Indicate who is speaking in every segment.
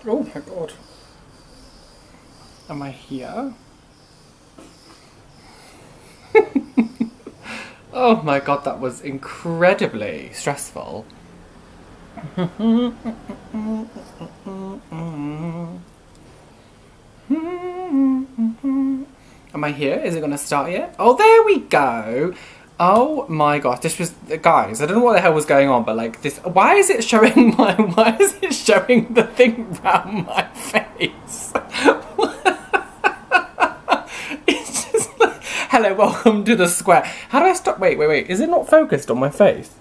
Speaker 1: Oh my god. Am I here? Oh my god, that was incredibly stressful. Am I here? Is it going to start yet? Oh, there we go. Oh my gosh, this was, guys, I don't know what the hell was going on, but like this, why is it showing the thing around my face? It's just like, hello, welcome to the square. How do I stop? Wait, is it not focused on my face?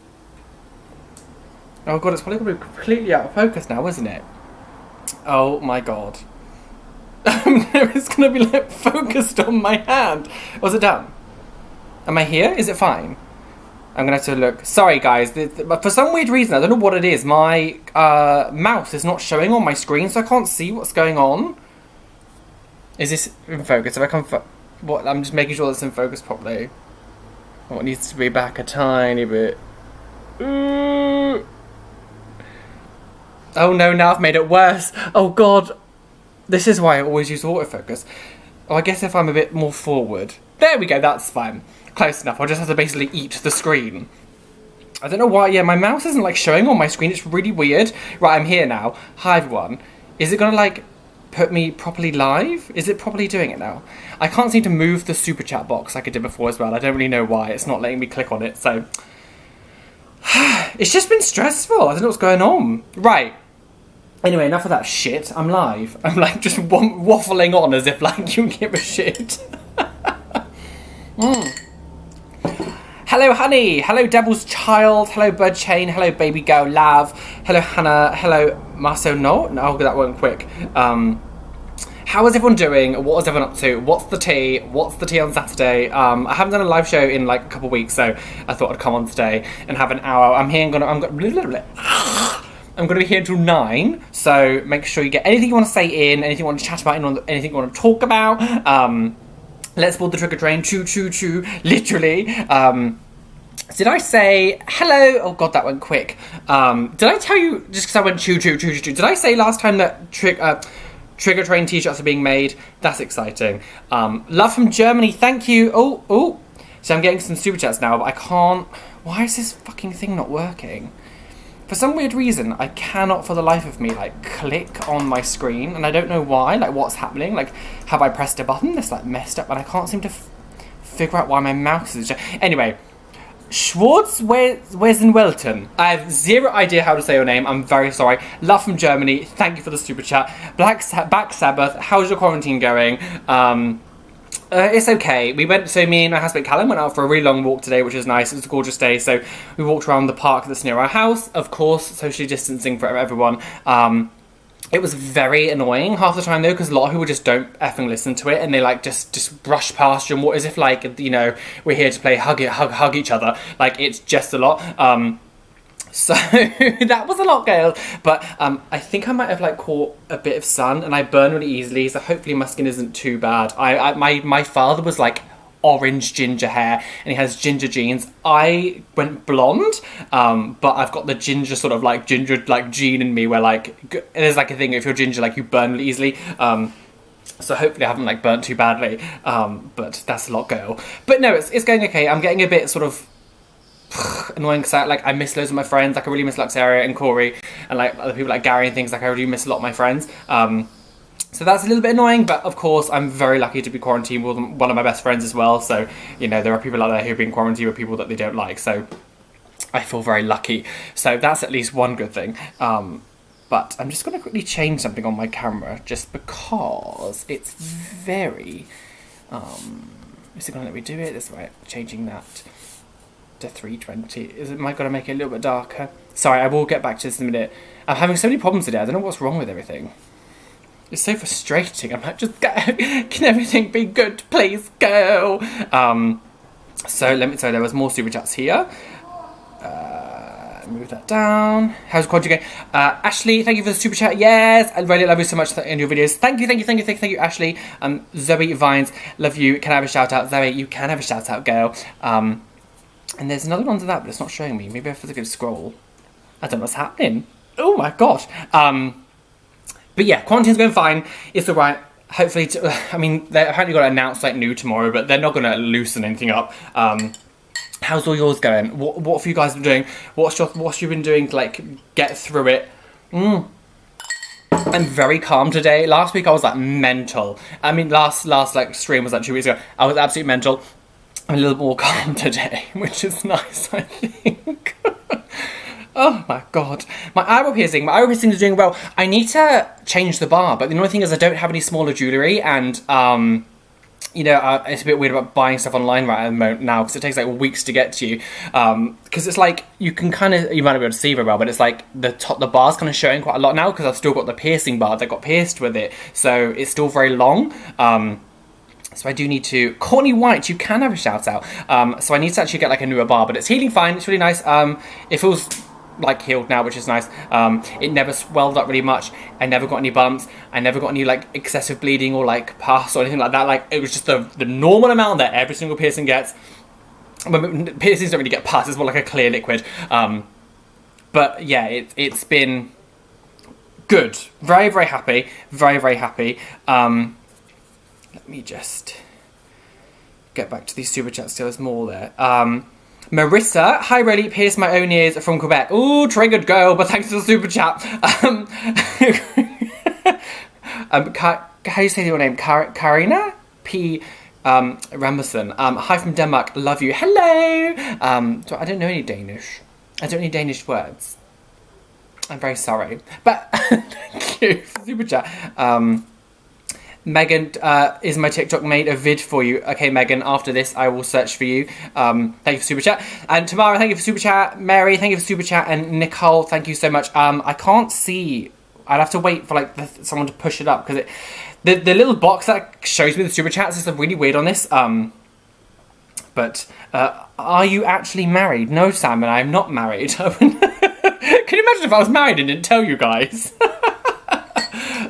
Speaker 1: Oh god, it's probably going to be completely out of focus now, isn't it? Oh my god. It's going to be like focused on my hand. Was it done? Am I here? Is it fine? I'm going to have to look. Sorry guys, but for some weird reason, I don't know what it is, my mouse is not showing on my screen, so I can't see what's going on. Is this in focus? If I come what? I'm just making sure that's in focus properly. Oh, it needs to be back a tiny bit. Oh no, now I've made it worse. Oh god. This is why I always use autofocus. Oh, I guess if I'm a bit more forward. There we go, that's fine. Close enough. I'll just have to basically eat the screen. I don't know why, yeah, my mouse isn't like showing on my screen. It's really weird. Right, I'm here now. Hi everyone. Is it gonna like put me properly live? Is it properly doing it now? I can't seem to move the super chat box like I did before as well. I don't really know why. It's not letting me click on it, so. It's just been stressful. I don't know what's going on. Right. Anyway, enough of that shit. I'm live. I'm like just waffling on as if like you give a shit. Hello, honey. Hello, Devil's Child. Hello, Bird Chain. Hello, Baby Girl Lav. Hello, Hannah. Hello, Marceau. No, that went quick. How is everyone doing? What is everyone up to? What's the tea? What's the tea on Saturday? I haven't done a live show in like a couple of weeks, so I thought I'd come on today and have an hour. I'm here. I'm going to be here until 9, so make sure you get anything you want to say in, anything you want to chat about, anything you want to talk about. Let's board the trigger train. Choo, choo, choo. Literally. Did I say hello? Oh god, that went quick. Did I tell you, just because I went choo, choo, choo, choo, choo, did I say last time that trigger train t-shirts are being made? That's exciting. Love from Germany. Thank you. Oh. So I'm getting some super chats now, but I can't. Why is this fucking thing not working? For some weird reason, I cannot for the life of me, like, click on my screen, and I don't know why, like, what's happening, like, have I pressed a button that's, like, messed up, and I can't seem to figure out why my mouse is just. Anyway, Schwartz Welton. I have zero idea how to say your name, I'm very sorry. Love from Germany, thank you for the super chat. Black Sabbath, how's your quarantine going? It's okay. Me and my husband Callum went out for a really long walk today, which is nice. It was a gorgeous day, so we walked around the park that's near our house. Of course, socially distancing for everyone. It was very annoying half the time though, because a lot of people just don't effing listen to it, and they like just brush past you, as if like, you know, we're here to play hug each other. Like, it's just a lot. So that was a lot, girls. But I think I might have like caught a bit of sun, and I burn really easily, so hopefully my skin isn't too bad. My father was like orange ginger hair, and he has ginger jeans. I went blonde, but I've got the ginger sort of like ginger like gene in me, where like there's like a thing, if you're ginger, like you burn really easily. So hopefully I haven't like burnt too badly. But that's a lot, girl. But no, it's going okay. I'm getting a bit sort of annoying because I miss loads of my friends. Like, I really miss Luxaria and Corey and like other people like Gary and things. Like, I really miss a lot of my friends. So that's a little bit annoying, but of course I'm very lucky to be quarantined with one of my best friends as well. So, you know, there are people out there who've been quarantined with people that they don't like. So I feel very lucky. So that's at least one good thing. But I'm just going to quickly change something on my camera just because it's very... is it going to let me do it? This way, changing that to 320. Am I going to make it a little bit darker? Sorry, I will get back to this in a minute. I'm having so many problems today. I don't know what's wrong with everything. It's so frustrating. I'm like, just go. Can everything be good? Please go. So there was more super chats here. Move that down. How's quad going? Ashley, thank you for the super chat. Yes, I really love you so much in your videos. Thank you, Ashley. Zoe Vines, love you. Can I have a shout out? Zoe, you can have a shout out, girl. And there's another one to that, but it's not showing me. Maybe I have to go scroll. I don't know what's happening. Oh my gosh. But yeah, quarantine's going fine. It's alright. Hopefully, I mean, they're apparently going to announce like new tomorrow, but they're not going to loosen anything up. How's all yours going? What have you guys been doing? What's you been doing to like get through it? I'm very calm today. Last week I was like mental. I mean, last like stream was like 2 weeks ago. I was absolutely mental. I'm a little more calm today, which is nice, I think. Oh my god. My eyebrow piercing is doing well. I need to change the bar, but the only thing is I don't have any smaller jewellery, and you know, it's a bit weird about buying stuff online right at the moment now, because it takes like weeks to get to you. Because it's like, you can kind of, you might not be able to see very well, but it's like the bar's kind of showing quite a lot now, because I've still got the piercing bar that got pierced with it. So it's still very long. So I do need to... Courtney White, you can have a shout out. So I need to actually get like a newer bar, but it's healing fine. It's really nice. It feels like healed now, which is nice. It never swelled up really much. I never got any bumps. I never got any like excessive bleeding or like pus or anything like that. Like, it was just the normal amount that every single piercing gets. But piercings don't really get pus. It's more like a clear liquid. But yeah, it's been good. Very, very happy. Very, very happy. Let me just get back to these super chats. Still, there's more there. Marissa, hi Roly, pierced my own ears from Quebec. Ooh, triggered girl, but thanks for the super chat. How do you say your name? Karina P. Ramberson. Hi from Denmark, love you. Hello. So I don't know any Danish. I don't know any Danish words. I'm very sorry, but thank you for the super chat. Megan, is my TikTok made a vid for you? Okay, Megan, after this, I will search for you. Thank you for super chat. And Tamara, thank you for super chat. Mary, thank you for super chat. And Nicole, thank you so much. I can't see. I'd have to wait for like someone to push it up, because the little box that shows me the super chats is really weird on this. But are you actually married? No, Sam, and I'm not married. Can you imagine if I was married and didn't tell you guys?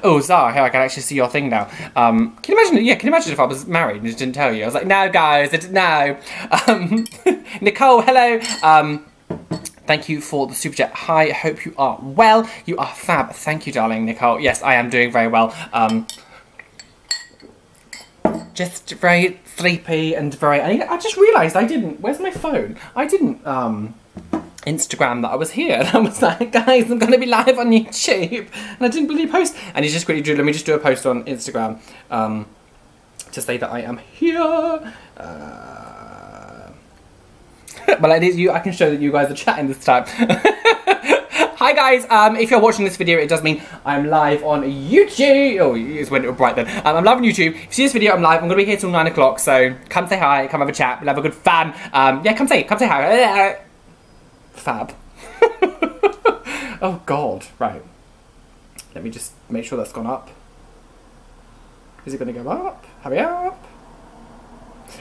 Speaker 1: Oh, Zara, here I can actually see your thing now. Can you imagine? Yeah, can you imagine if I was married and just didn't tell you? I was like, no, guys, no. Nicole, hello. Thank you for the super chat. Hi, hope you are well. You are fab. Thank you, darling Nicole. Yes, I am doing very well. Just very sleepy and very... I just realised I didn't... Where's my phone? I didn't... Instagram that I was here, and I was like, guys, I'm gonna be live on YouTube, and I didn't really post. And he just quickly drew, let me just do a post on Instagram to say that I am here. Well, it is you. I can show that you guys are chatting this time. Hi guys, if you're watching this video, it does mean I'm live on YouTube. Oh, it's when it was bright then. I'm live on YouTube. If you see this video, I'm live. I'm gonna be here till 9 o'clock, so come say hi, come have a chat, we'll have a good fun. Yeah, come say hi. Fab. Oh god, right. Let me just make sure that's gone up. Is it going to go up? Hurry up.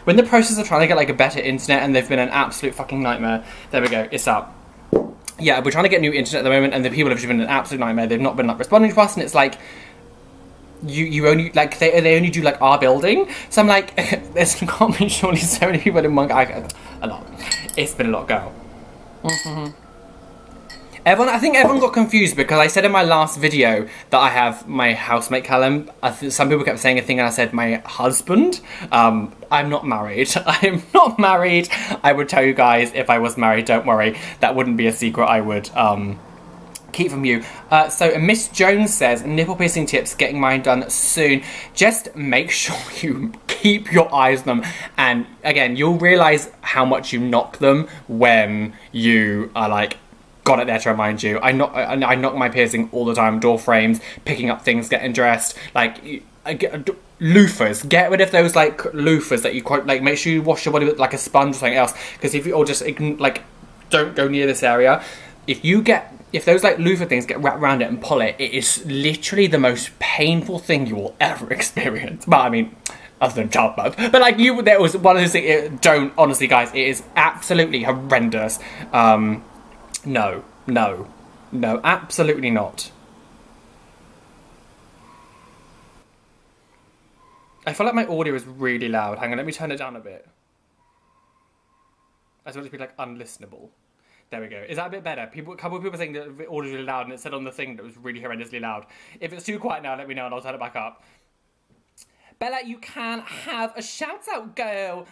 Speaker 1: When the process of trying to get like a better internet and they've been an absolute fucking nightmare. There we go, it's up. Yeah, we're trying to get new internet at the moment, and the people have just been an absolute nightmare. They've not been like responding to us, and it's like you only like they only do like our building. So I'm like, there's can't be surely so many people in one guy. A lot. It's been a lot, girl. I think everyone got confused because I said in my last video that I have my housemate Callum. Some people kept saying a thing and I said my husband. I'm not married. I'm not married. I would tell you guys if I was married, don't worry. That wouldn't be a secret I would keep from you. So Miss Jones says, nipple piercing tips, getting mine done soon. Just make sure you keep your eyes on them, and again, you'll realise how much you knock them when you are like, got it there to remind you. I knock my piercing all the time, door frames, picking up things, getting dressed, like loofahs. Get rid of those like loofahs that you quite like. Make sure you wash your body with like a sponge or something else, because if you or just like don't go near this area. If those like loofah things get wrapped around it and pull it, it is literally the most painful thing you will ever experience. But I mean, other than childbirth. But like there was one of those things, don't, honestly guys, it is absolutely horrendous. No, absolutely not. I feel like my audio is really loud. Hang on, let me turn it down a bit. I just want it to be like unlistenable. There we go. Is that a bit better? A couple of people saying that the audio was really loud, and it said on the thing that it was really horrendously loud. If it's too quiet now, let me know and I'll turn it back up. Bella, you can have a shout out, girl.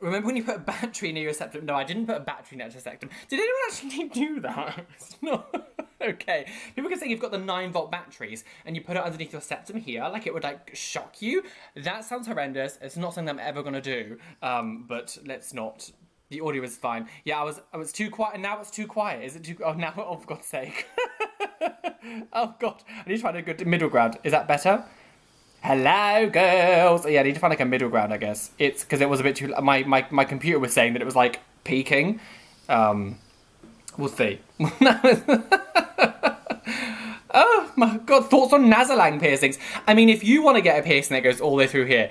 Speaker 1: Remember when you put a battery near your septum? No, I didn't put a battery near your septum. Did anyone actually do that? It's not okay. People can say you've got the 9-volt batteries and you put it underneath your septum here, like it would like shock you. That sounds horrendous. It's not something I'm ever gonna do. But let's not. The audio is fine. Yeah, I was too quiet, and now it's too quiet. Is it too? Oh, now, oh, for God's sake. Oh God, I need to find a good middle ground. Is that better? Hello, girls. Yeah, I need to find like a middle ground, I guess. It's because it was a bit too. My computer was saying that it was like peaking. We'll see. Oh my God! Thoughts on nasolang piercings? I mean, if you want to get a piercing that goes all the way through here,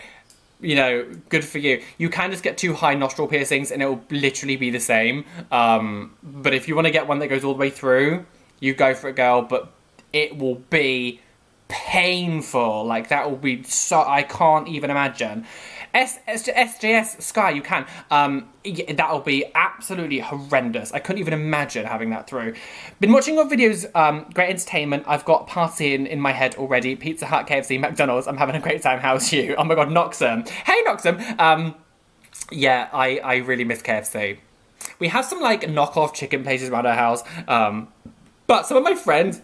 Speaker 1: you know, good for you. You can just get 2 high nostril piercings, and it will literally be the same. But if you want to get one that goes all the way through, you go for it, girl. But it will be painful. Like, that will be so, I can't even imagine. SJS Sky, you can. That'll be absolutely horrendous. I couldn't even imagine having that through. Been watching your videos, great entertainment. I've got party in my head already. Pizza Hut, KFC, McDonald's. I'm having a great time. How's you? Oh my God, Noxum. Hey, Noxum. Yeah, I really miss KFC. We have some like knockoff chicken places around our house. But some of my friends,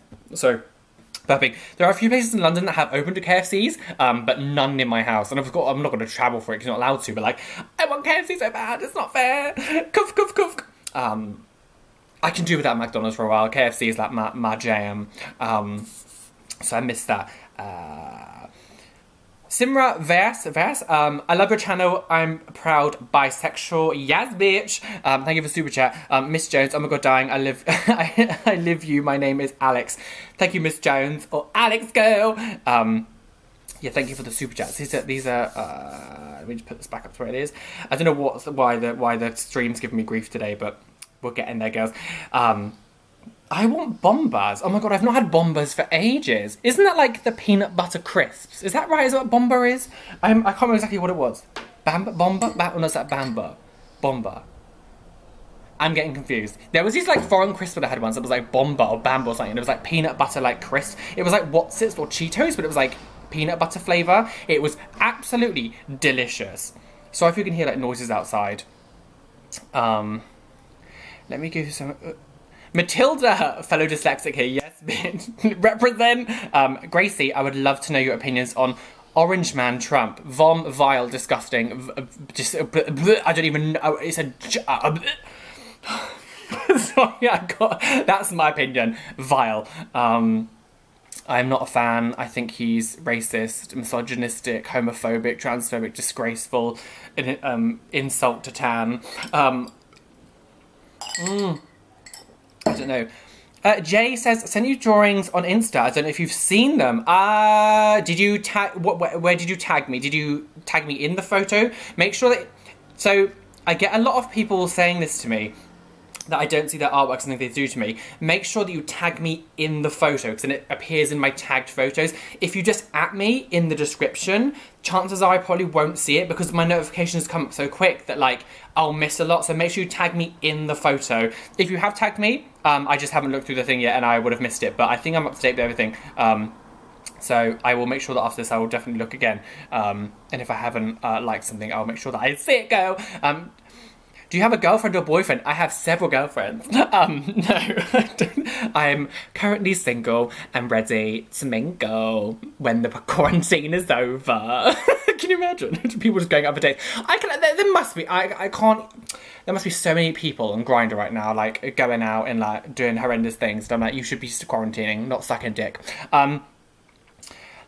Speaker 1: burping. There are a few places in London that have opened to KFCs, but none in my house. And I'm not going to travel for it because you're not allowed to, but like, I want KFC so bad, it's not fair. Coof, coof, coof. I can do without McDonald's for a while. KFC is like my jam. So I miss that. Simra Vers, I love your channel. I'm proud bisexual. Yes, bitch. Thank you for super chat. Miss Jones, oh my God, dying. I live, I live you. My name is Alex. Thank you, Miss Jones, or Alex girl. Yeah, thank you for the super chats. These are. Let me just put this back up to where it is. I don't know why the stream's giving me grief today, but we'll get in there, girls. I want bombas. Oh my God, I've not had bombas for ages. Isn't that like the peanut butter crisps? Is that right? Is that what bomba is? I can't remember exactly what it was. Bamba? Bomba? No, it's that bamba. Bomba. I'm getting confused. There was these like foreign crisps that I had once that was like bomba or bamba or something. It was like peanut butter like crisp. It was like What's-Its or Cheetos, but it was like peanut butter flavour. It was absolutely delicious. So if you can hear like noises outside. Let me give you some... Matilda, fellow dyslexic here, yes, bitch. Represent. Gracie, I would love to know your opinions on Orange Man Trump. Vom, vile, disgusting. I don't even know. It's a... Sorry, that's my opinion. Vile. I'm not a fan. I think he's racist, misogynistic, homophobic, transphobic, disgraceful, insult to Tan. I don't know. Jay says, send you drawings on Insta. I don't know if you've seen them. Did you tag... Where did you tag me? Did you tag me in the photo? Make sure that... So, I get a lot of people saying this to me, that I don't see their artwork, something they do to me. Make sure that you tag me in the photo, because then it appears in my tagged photos. If you just at me in the description, chances are I probably won't see it, because my notifications come up so quick that like I'll miss a lot. So make sure you tag me in the photo. If you have tagged me, I just haven't looked through the thing yet and I would have missed it, but I think I'm up to date with everything. So I will make sure that after this I will definitely look again. And if I haven't liked something, I'll make sure that I see it go. Do you have a girlfriend or boyfriend? I have several girlfriends. No, I don't. I'm currently single and ready to mingle when the quarantine is over. Can you imagine? People just going out for dates. There must be, I can't, there must be so many people on Grindr right now, like, going out and, like, doing horrendous things. And I'm like, you should be quarantining, not sucking dick.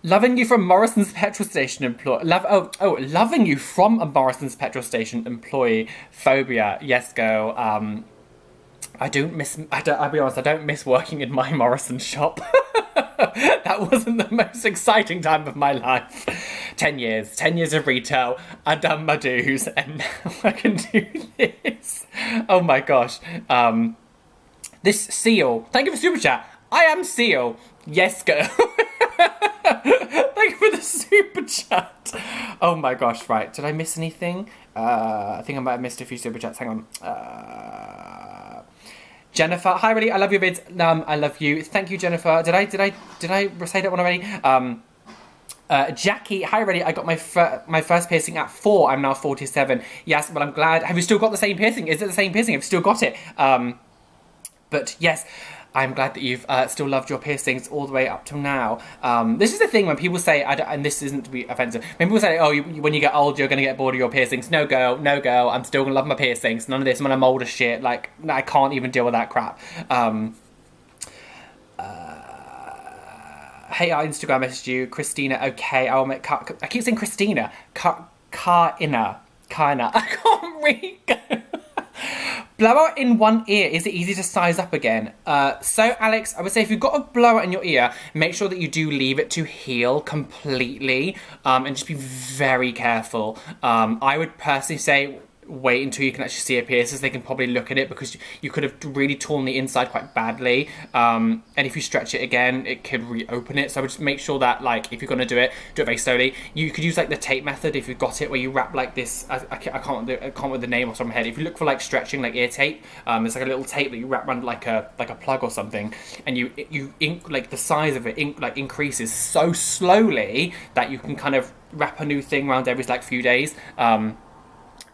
Speaker 1: Loving you from Morrison's petrol station employee. Loving you from a Morrison's petrol station employee phobia. Yes, girl. I'll be honest, I don't miss working in my Morrison shop. That wasn't the most exciting time of my life. 10 years of retail. I've done my dues, and now I can do this. Oh my gosh. This Seal. Thank you for super chat. I am Seal. Yes, girl. Thank you for the super chat. Oh my gosh, right. Did I miss anything? I think I might have missed a few super chats. Hang on. Jennifer, hi Roly, I love your vids. I love you. Thank you, Jennifer. Did I say that one already? Jackie, hi Roly, I got my first piercing at 4. I'm now 47. Yes, but I'm glad. Have you still got the same piercing? Is it the same piercing? I've still got it. But yes, I'm glad that you've still loved your piercings all the way up till now. This is the thing when people say, and this isn't to be offensive, when people say, oh, when you get old, you're going to get bored of your piercings. No, girl, I'm still going to love my piercings. None of this when I'm old as shit. Like, I can't even deal with that crap. Hey, I Instagram messaged you. Christina, okay, I'll make... I keep saying Christina. Karina. I can't read. Blowout in one ear, is it easy to size up again? So Alex, I would say if you've got a blowout in your ear, make sure that you do leave it to heal completely, and just be very careful. I would personally say wait until you can actually see a piercer so they can probably look at it, because you could have really torn the inside quite badly, and if you stretch it again it could reopen it. So I would just make sure that, like, if you're going to do it very slowly. You could use like the tape method if you've got it, where you wrap like this. I can't remember the name off the top of my head. If you look for like stretching, like ear tape, it's like a little tape that you wrap around like a plug or something, and you ink, like the size of it increases so slowly that you can kind of wrap a new thing around every like few days.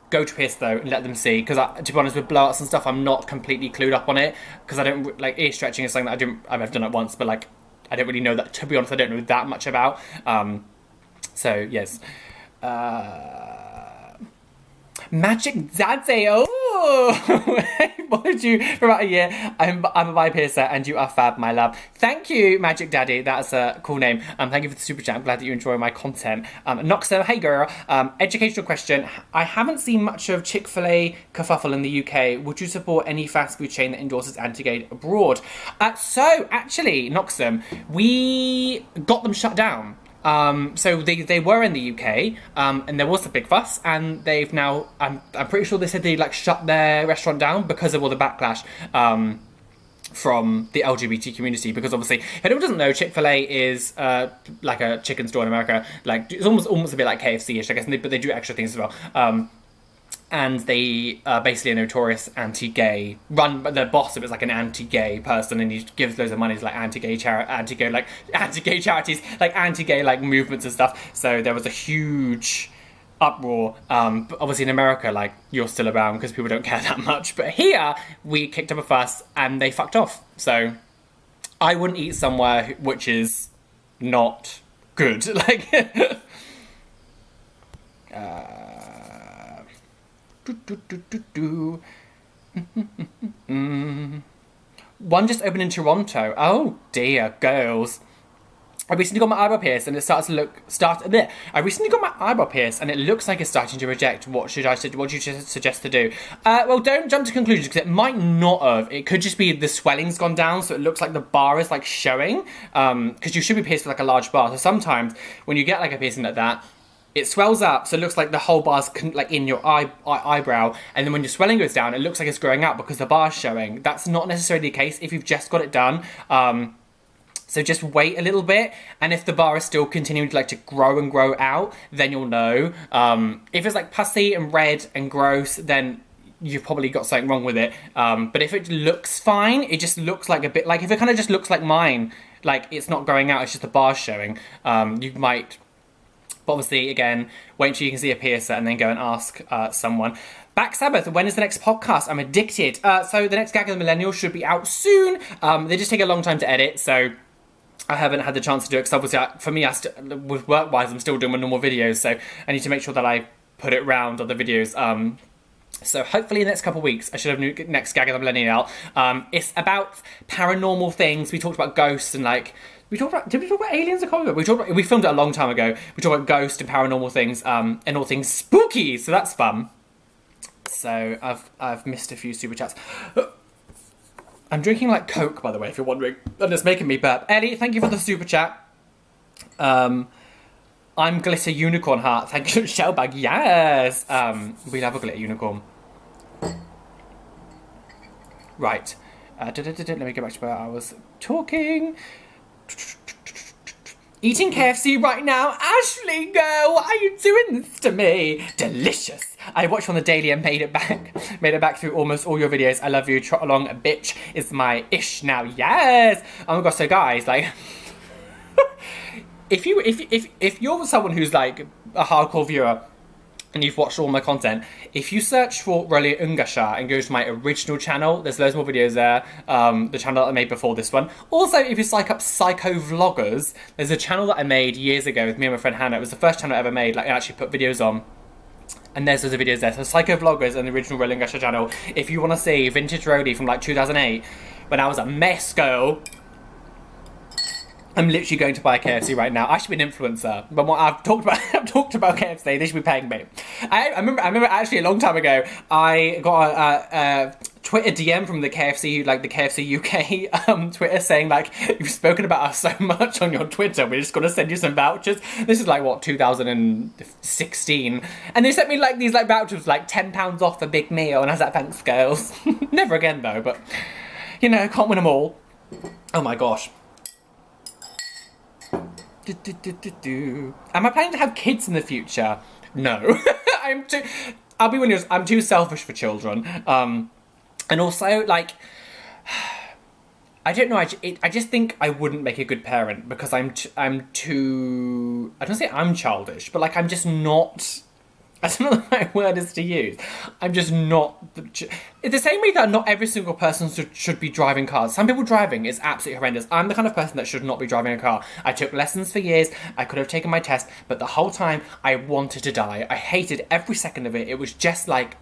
Speaker 1: Go to pierce though and let them see, because to be honest, with blowouts and stuff, I'm not completely clued up on it, because I don't like ear stretching is something that I've done it once, but like I don't really know that. To be honest, I don't know that much about. So yes. Magic Daddy, oh, I followed you for about a year. I'm a bi piercer and you are fab, my love. Thank you, Magic Daddy. That's a cool name. Thank you for the super chat. I'm glad that you enjoy my content. Noxa, hey girl. Educational question. I haven't seen much of Chick-fil-A kerfuffle in the UK. Would you support any fast food chain that endorses anti-gay abroad? So actually, Noxum, we got them shut down. So they were in the UK, and there was a big fuss, and they've now, I'm pretty sure they said they like shut their restaurant down because of all the backlash, from the LGBT community, because obviously, if anyone doesn't know, Chick-fil-A is, like a chicken store in America. Like, it's almost a bit like KFC-ish, I guess, but they do extra things as well. And they are basically a notorious anti-gay, their boss of it's like an anti-gay person, and he gives loads of money to like anti-gay charities, like anti-gay like movements and stuff. So there was a huge uproar. But obviously in America, like, you're still around because people don't care that much. But here, we kicked up a fuss and they fucked off. So I wouldn't eat somewhere which is not good. Like, one just opened in Toronto. Oh dear, girls. I recently got my eyebrow pierced and it I recently got my eyebrow pierced and it looks like it's starting to reject. What do you suggest to do? Well, don't jump to conclusions, because it might not have. It could just be the swelling's gone down, so it looks like the bar is like showing. Because you should be pierced with like a large bar. So sometimes when you get like a piercing like that, it swells up, so it looks like the whole bar's like in your eyebrow, and then when your swelling goes down, it looks like it's growing out because the bar's showing. That's not necessarily the case if you've just got it done. So just wait a little bit, and if the bar is still continuing to like to grow and grow out, then you'll know. If it's like pussy and red and gross, then you've probably got something wrong with it. But if it looks fine, it just looks like a bit like, if it kind of just looks like mine, like it's not growing out, it's just the bar showing, you might. But obviously, again, wait until you can see a piercer and then go and ask someone. Back Sabbath, when is the next podcast? I'm addicted. So the next Gag of the Millennial should be out soon. They just take a long time to edit, so I haven't had the chance to do it, because obviously, for me, with work-wise, I'm still doing my normal videos, so I need to make sure that I put it round on the videos. So hopefully in the next couple of weeks, I should have new next Gag of the Millennial out. It's about paranormal things. We talked about ghosts and like... did we talk about aliens? I can't remember. We filmed it a long time ago. We talked about ghosts and paranormal things, and all things spooky. So that's fun. So I've missed a few super chats. I'm drinking like Coke, by the way, if you're wondering, and it's making me burp. Ellie, thank you for the super chat. I'm Glitter Unicorn Heart. Thank you, Shellbag. Yes. We love a glitter unicorn. Right. Let me go back to where I was talking. Eating KFC right now? Ashley, girl, why are you doing this to me? Delicious. I watched on the daily and made it back. Made it back through almost all your videos. I love you. Trot along, bitch, is my ish now. Yes. Oh my gosh. So guys, like, if you're someone who's like a hardcore viewer, and you've watched all my content, if you search for Roly Ungasha and go to my original channel, there's loads more videos there, the channel that I made before this one. Also, if you psych up Psycho Vloggers, there's a channel that I made years ago with me and my friend Hannah. It was the first channel I ever made, like I actually put videos on. And there's loads of videos there. So Psycho Vloggers and the original Roly Ungasha channel. If you want to see vintage Roly from like 2008, when I was a mess girl, I'm literally going to buy a KFC right now. I should be an influencer, but what I've talked about KFC. They should be paying me. I remember actually a long time ago, I got a Twitter DM from the KFC, like the KFC UK Twitter, saying like, you've spoken about us so much on your Twitter, we're just gonna send you some vouchers. This is like what, 2016, and they sent me like these like vouchers, like £10 off a big meal, and I was like, thanks girls. Never again though, but you know, can't win them all. Oh my gosh. Am I planning to have kids in the future? No. I'll be honest, I'm too selfish for children. And also, like, I don't know, I just think I wouldn't make a good parent because I'm too, I don't say I'm childish, but like I'm just not, I don't know the right word is to use. I'm just not... It's the same way that not every single person should be driving cars. Some people driving is absolutely horrendous. I'm the kind of person that should not be driving a car. I took lessons for years. I could have taken my test, but the whole time I wanted to die. I hated every second of it. It was just like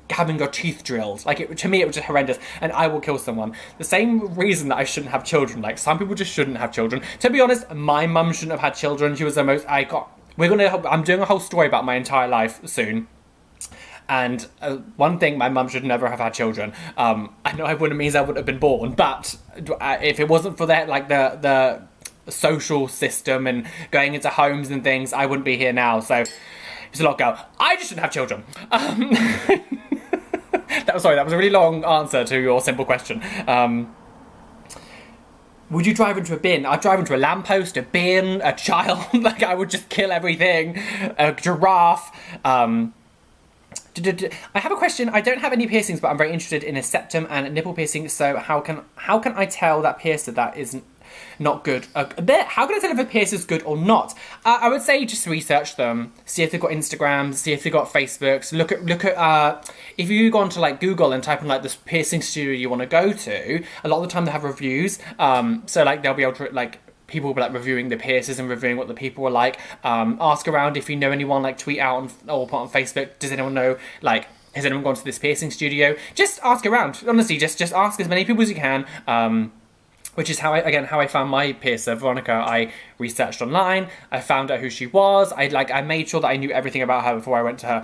Speaker 1: having your teeth drilled. Like, to me, it was just horrendous, and I will kill someone. The same reason that I shouldn't have children. Like, some people just shouldn't have children. To be honest, my mum shouldn't have had children. She was the most... I'm doing a whole story about my entire life soon. And one thing, my mum should never have had children. I know it wouldn't mean I wouldn't have been born, but if it wasn't for that, like the social system and going into homes and things, I wouldn't be here now. So it's a lot, girl. I just shouldn't have children. That was a really long answer to your simple question. Would you drive into a bin? I'd drive into a lamppost, a bin, a child. Like, I would just kill everything. A giraffe. I have a question. I don't have any piercings, but I'm very interested in a septum and a nipple piercing. So how can I tell that piercer that isn't not good? How can I tell if a piercer is good or not? I would say just research them, see if they've got Instagrams, see if they've got Facebooks. Look at if you go onto like Google and type in like this piercing studio you want to go to. A lot of the time they have reviews. So like they'll be able to like. People will be like reviewing the piercers and reviewing what the people were like. Ask around if you know anyone, like tweet out or put on Facebook. Does anyone know, like, has anyone gone to this piercing studio? Just ask around. Honestly, just ask as many people as you can. Which is how I found my piercer, Veronica. I researched online. I found out who she was. I made sure that I knew everything about her before I went to her.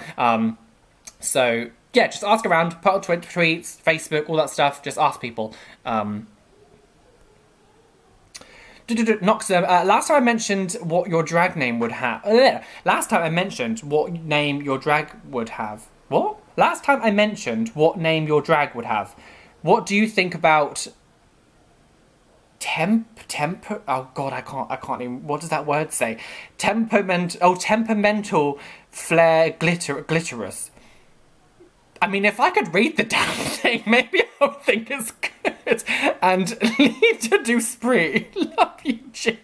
Speaker 1: So yeah, just ask around. Put on tweets, Facebook, all that stuff. Just ask people. Noxum, last time I mentioned what your drag name would have. Last time I mentioned what name your drag would have. What? Last time I mentioned what name your drag would have. What do you think about temper? Oh God, I can't even. What does that word say? Temperamental flair glitterous. I mean, if I could read the damn thing, maybe I would think it's good. And need to do spree. Love you, Jim.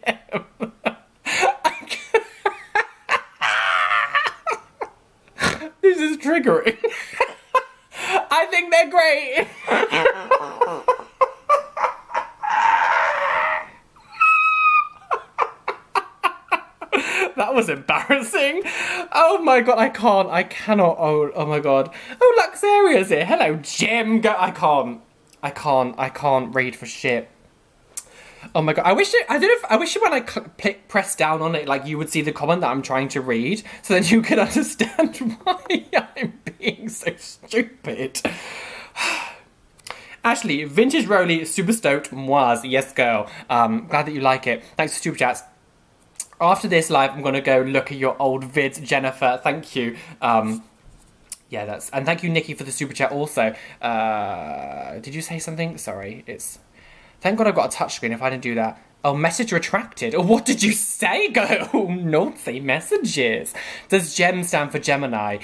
Speaker 1: This is triggering. I think they're great. That was embarrassing. Oh my God, I cannot. Oh my God. Oh, Luxaria's here. Hello, Jim. I can't read for shit. Oh my God. I wish when I press down on it, like you would see the comment that I'm trying to read, so then you could understand why I'm being so stupid. Ashley, vintage Roly, super stoked, moise. Yes, girl. Glad that you like it. Thanks for super chats. After this live, I'm going to go look at your old vids, Jennifer. Thank you. And thank you, Nikki, for the super chat also. Did you say something? Sorry, thank God I've got a touchscreen. If I didn't do that, Oh, message retracted. Oh, what did you say? Go. Oh, naughty messages. Does Gem stand for Gemini?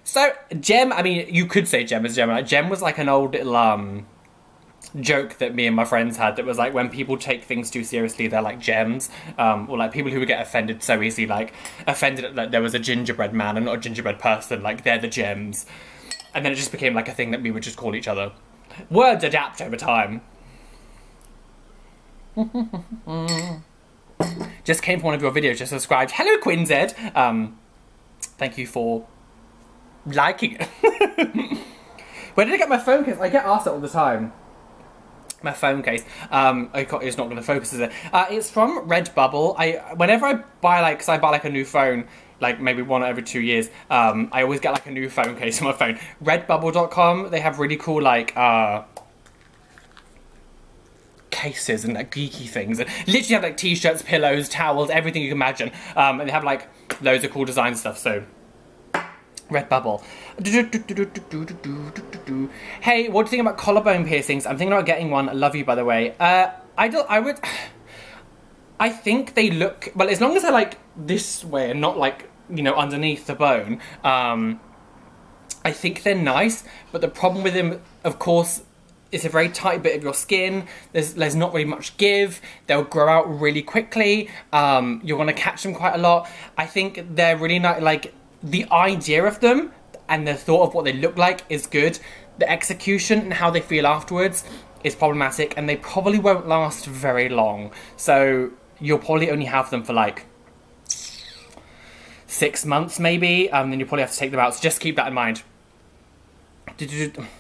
Speaker 1: So Gem, I mean, you could say Gem is Gemini. Gem was like an old little joke that me and my friends had that was like when people take things too seriously, they're like gems, or like people who would get offended so easily, like offended that there was a gingerbread man and not a gingerbread person, like they're the gems. And then it just became like a thing that we would just call each other. Words adapt over time. Just came from one of your videos, just subscribed. Hello, Quinzed. Thank you for liking it. Where did I get my phone case? I get asked that all the time. My phone case. It's not going to focus, is it? It's from Redbubble. Whenever I buy because I buy like a new phone, like maybe one every 2 years, I always get like a new phone case for my phone. Redbubble.com, they have really cool like cases and like geeky things, and literally have like t-shirts, pillows, towels, everything you can imagine, and they have like loads of cool design stuff. So Redbubble. Hey, what do you think about collarbone piercings? I'm thinking about getting one. I love you, by the way. I think they look well as long as they're like this way and not like, you know, underneath the bone. I think they're nice, but the problem with them, of course, it's a very tight bit of your skin. There's not really much give. They'll grow out really quickly. You're gonna catch them quite a lot. I think they're really nice. Like the idea of them and the thought of what they look like is good. The execution and how they feel afterwards is problematic, and they probably won't last very long. So you'll probably only have them for like 6 months maybe. Then you probably have to take them out. So just keep that in mind.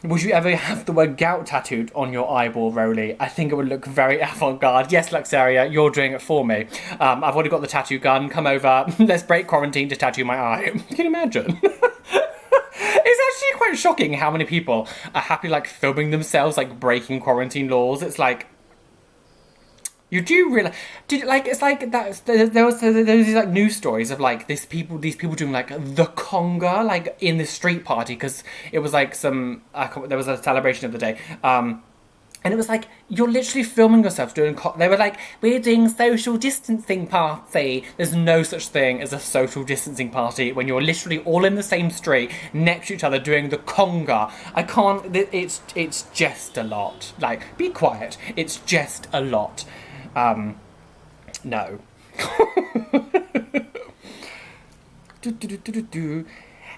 Speaker 1: Would you ever have the word gout tattooed on your eyeball, Roly? I think it would look very avant-garde. Yes, Luxaria, you're doing it for me. I've already got the tattoo gun. Come over. Let's break quarantine to tattoo my eye. Can you imagine? It's actually quite shocking how many people are happy like filming themselves like breaking quarantine laws. It's like, you do realize, it's like that. There was these like news stories of like these people doing like the conga like in the street party because it was like there was a celebration of the day, and it was like you're literally filming yourself doing. They were like, we're doing social distancing party. There's no such thing as a social distancing party when you're literally all in the same street next to each other doing the conga. I can't. It's just a lot. Like, be quiet. It's just a lot. No.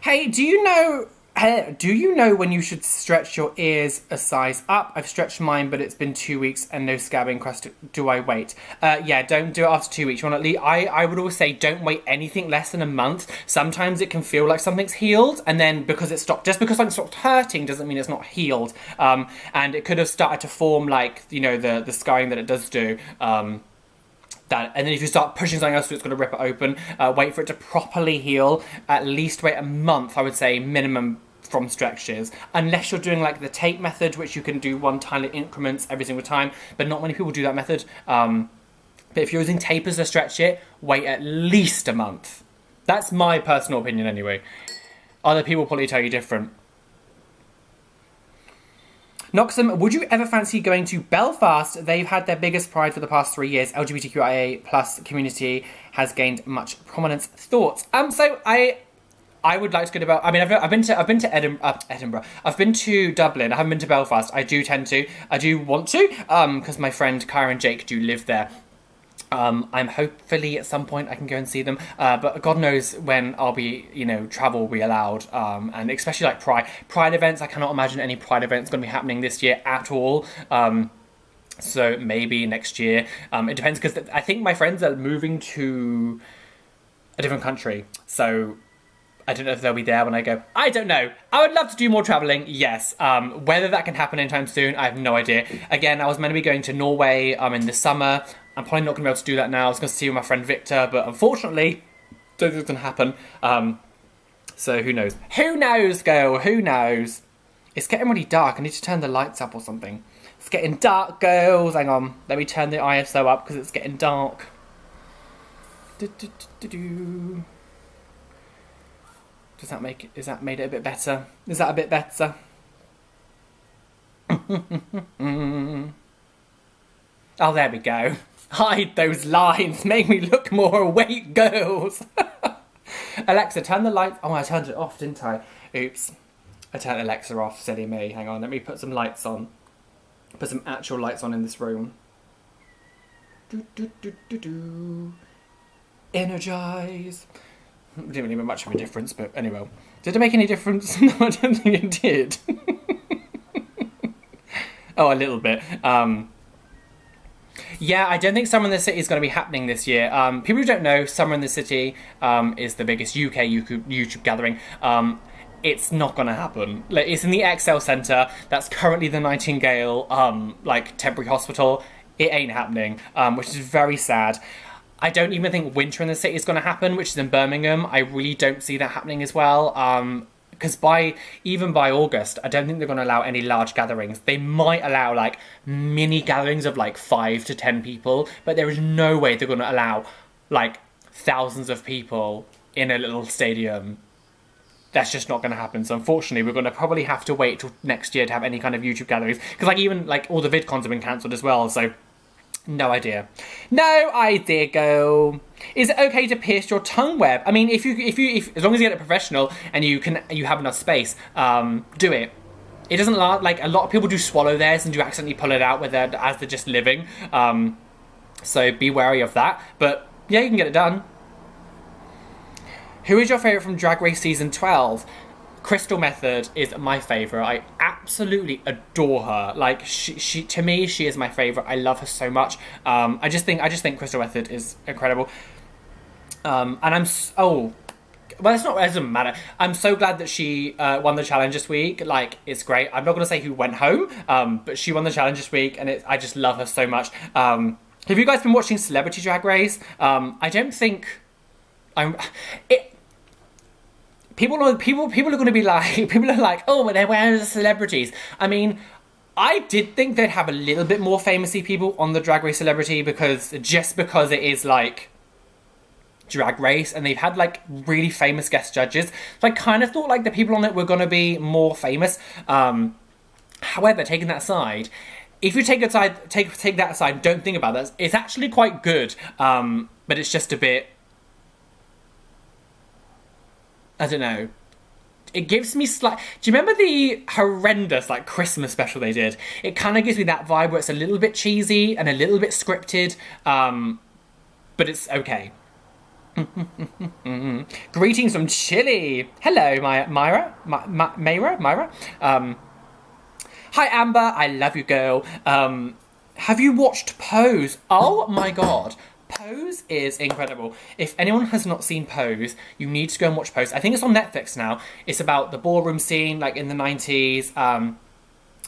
Speaker 1: Hey, do you know when you should stretch your ears a size up? I've stretched mine, but it's been 2 weeks and no scabbing crust. Do I wait? Yeah, don't do it after 2 weeks. You want to leave? I would always say don't wait anything less than a month. Sometimes it can feel like something's healed, and then because it stopped, just because something stopped hurting doesn't mean it's not healed. And it could have started to form like, you know, the scarring that it does do. And then if you start pushing something else, it's going to rip it open. Wait for it to properly heal. At least wait a month, I would say, minimum from stretches. Unless you're doing like the tape method, which you can do one tiny increments every single time. But not many people do that method. But if you're using tapers to stretch it, wait at least a month. That's my personal opinion anyway. Other people probably tell you different. Noxum, would you ever fancy going to Belfast? They've had their biggest pride for the past 3 years. LGBTQIA plus community has gained much prominence. Thoughts? So I would like to go to Belfast. I mean, I've been to Edinburgh. I've been to Dublin. I haven't been to Belfast. I do want to, because my friend Kyra and Jake do live there. I'm hopefully at some point I can go and see them, but God knows when I'll be, you know, travel will be allowed, and especially like Pride events. I cannot imagine any Pride events going to be happening this year at all. So maybe next year. It depends, because I think my friends are moving to a different country, so I don't know if they'll be there when I go. I don't know. I would love to do more travelling, yes. Whether that can happen anytime soon, I have no idea. Again, I was meant to be going to Norway in the summer. I'm probably not going to be able to do that now. I was going to see with my friend Victor, but unfortunately, don't think it's going to happen. So who knows? Who knows, girl? Who knows? It's getting really dark. I need to turn the lights up or something. It's getting dark, girls. Hang on. Let me turn the ISO up because it's getting dark. Is that made it a bit better? Is that a bit better? Oh, there we go. Hide those lines. Make me look more awake, girls. Alexa, turn the lights... Oh, I turned it off, didn't I? Oops. I turned Alexa off, silly me. Hang on, let me put some lights on. Put some actual lights on in this room. Do, do, do, do, do. Energize. It didn't really make much of a difference, but anyway. Did it make any difference? No, I don't think it did. Oh, a little bit. Yeah, I don't think Summer in the City is going to be happening this year. People who don't know, Summer in the City is the biggest UK YouTube gathering. It's not going to happen. Like, it's in the Excel Centre. That's currently the Nightingale temporary hospital. It ain't happening, which is very sad. I don't even think Winter in the City is going to happen, which is in Birmingham. I really don't see that happening as well. Because even by August, I don't think they're going to allow any large gatherings. They might allow like mini gatherings of like 5 to 10 people, but there is no way they're going to allow like thousands of people in a little stadium. That's just not going to happen. So unfortunately, we're going to probably have to wait till next year to have any kind of YouTube gatherings, because like even like all the VidCons have been cancelled as well. So no idea. No idea, girl. Is it okay to pierce your tongue web? I mean, if as long as you get it professional and you have enough space, do it. It doesn't like a lot of people do swallow theirs and do accidentally pull it out as they're just living. So be wary of that. But yeah, you can get it done. Who is your favourite from Drag Race Season 12? Crystal Method is my favourite. I absolutely adore her. Like she to me, she is my favourite. I love her so much. I just think Crystal Method is incredible. And well, it doesn't matter. I'm so glad that she won the challenge this week. Like, it's great. I'm not going to say who went home, but she won the challenge this week, and I just love her so much. Have you guys been watching Celebrity Drag Race? I don't think People are going to be like, people are like, oh, but where are the celebrities? I mean, I did think they'd have a little bit more famousy people on the Drag Race Celebrity because it is like Drag Race and they've had like really famous guest judges. So I kind of thought like the people on it were going to be more famous. However, taking that aside, if you take that aside, don't think about that. It's actually quite good, but it's just a bit. I don't know. It gives me do you remember the horrendous like Christmas special they did? It kind of gives me that vibe where it's a little bit cheesy and a little bit scripted, but it's okay. Greetings from Chile. Hello, Myra. Hi, Amber. I love you, girl. Have you watched Pose? Oh my god. Pose is incredible. If anyone has not seen Pose, you need to go and watch Pose. I think it's on Netflix now. It's about the ballroom scene, like in the 90s.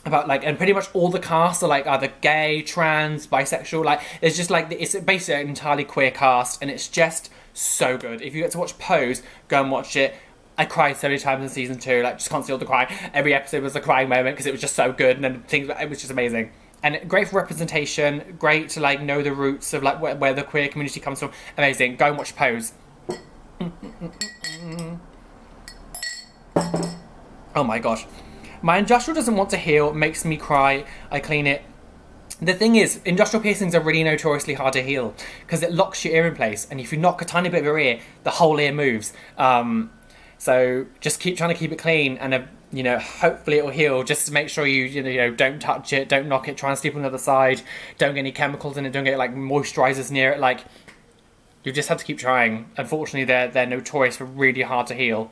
Speaker 1: About like, and pretty much all the cast are like either gay, trans, bisexual. Like, it's just like, it's basically an entirely queer cast, and it's just so good. If you get to watch Pose, go and watch it. I cried so many times in season 2, like just can't concealed the cry. Every episode was a crying moment because it was just so good, and then it was just amazing. And great for representation, great to like know the roots of like where the queer community comes from. Amazing. Go and watch Pose. Oh my gosh. My industrial doesn't want to heal, makes me cry, I clean it. The thing is, industrial piercings are really notoriously hard to heal because it locks your ear in place, and if you knock a tiny bit of your ear, the whole ear moves. So just keep trying to keep it clean, and hopefully it'll heal. Just to make sure you don't touch it, don't knock it, try and sleep on the other side, don't get any chemicals in it, don't get like moisturizers near it. Like, you just have to keep trying. Unfortunately, they're notorious for really hard to heal.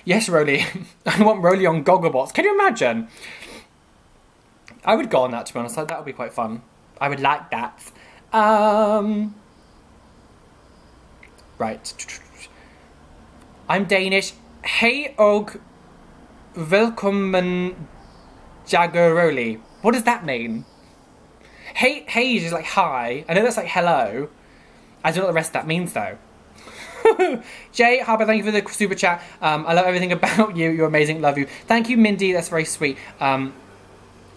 Speaker 1: Yes, Roly. I want Roly on Gogglebox. Can you imagine? I would go on that, to be honest. That would be quite fun. I would like that. Right. I'm Danish. Hey og velkommen Jageroli. What does that mean? Hey is just like hi. I know that's like hello. I don't know what the rest of that means though. Jay Harper, thank you for the super chat. I love everything about you. You're amazing. Love you. Thank you, Mindy. That's very sweet.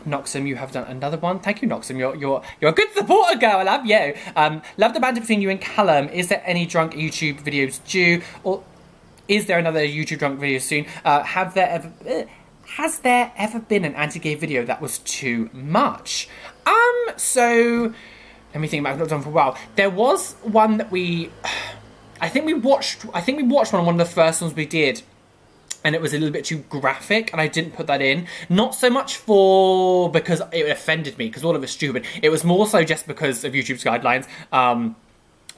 Speaker 1: Noxum, you have done another one. Thank you, Noxum. You're a good supporter, girl. I love you. Love the banter between you and Callum. Is there any drunk YouTube videos due, or is there another YouTube drunk video soon? Have there ever? has there ever been an anti-gay video that was too much? So let me think about it. I've not done for a while. There was one that I think we watched one of the first ones we did, and it was a little bit too graphic, and I didn't put that in. Not so much because it offended me, because all of it's stupid. It was more so just because of YouTube's guidelines.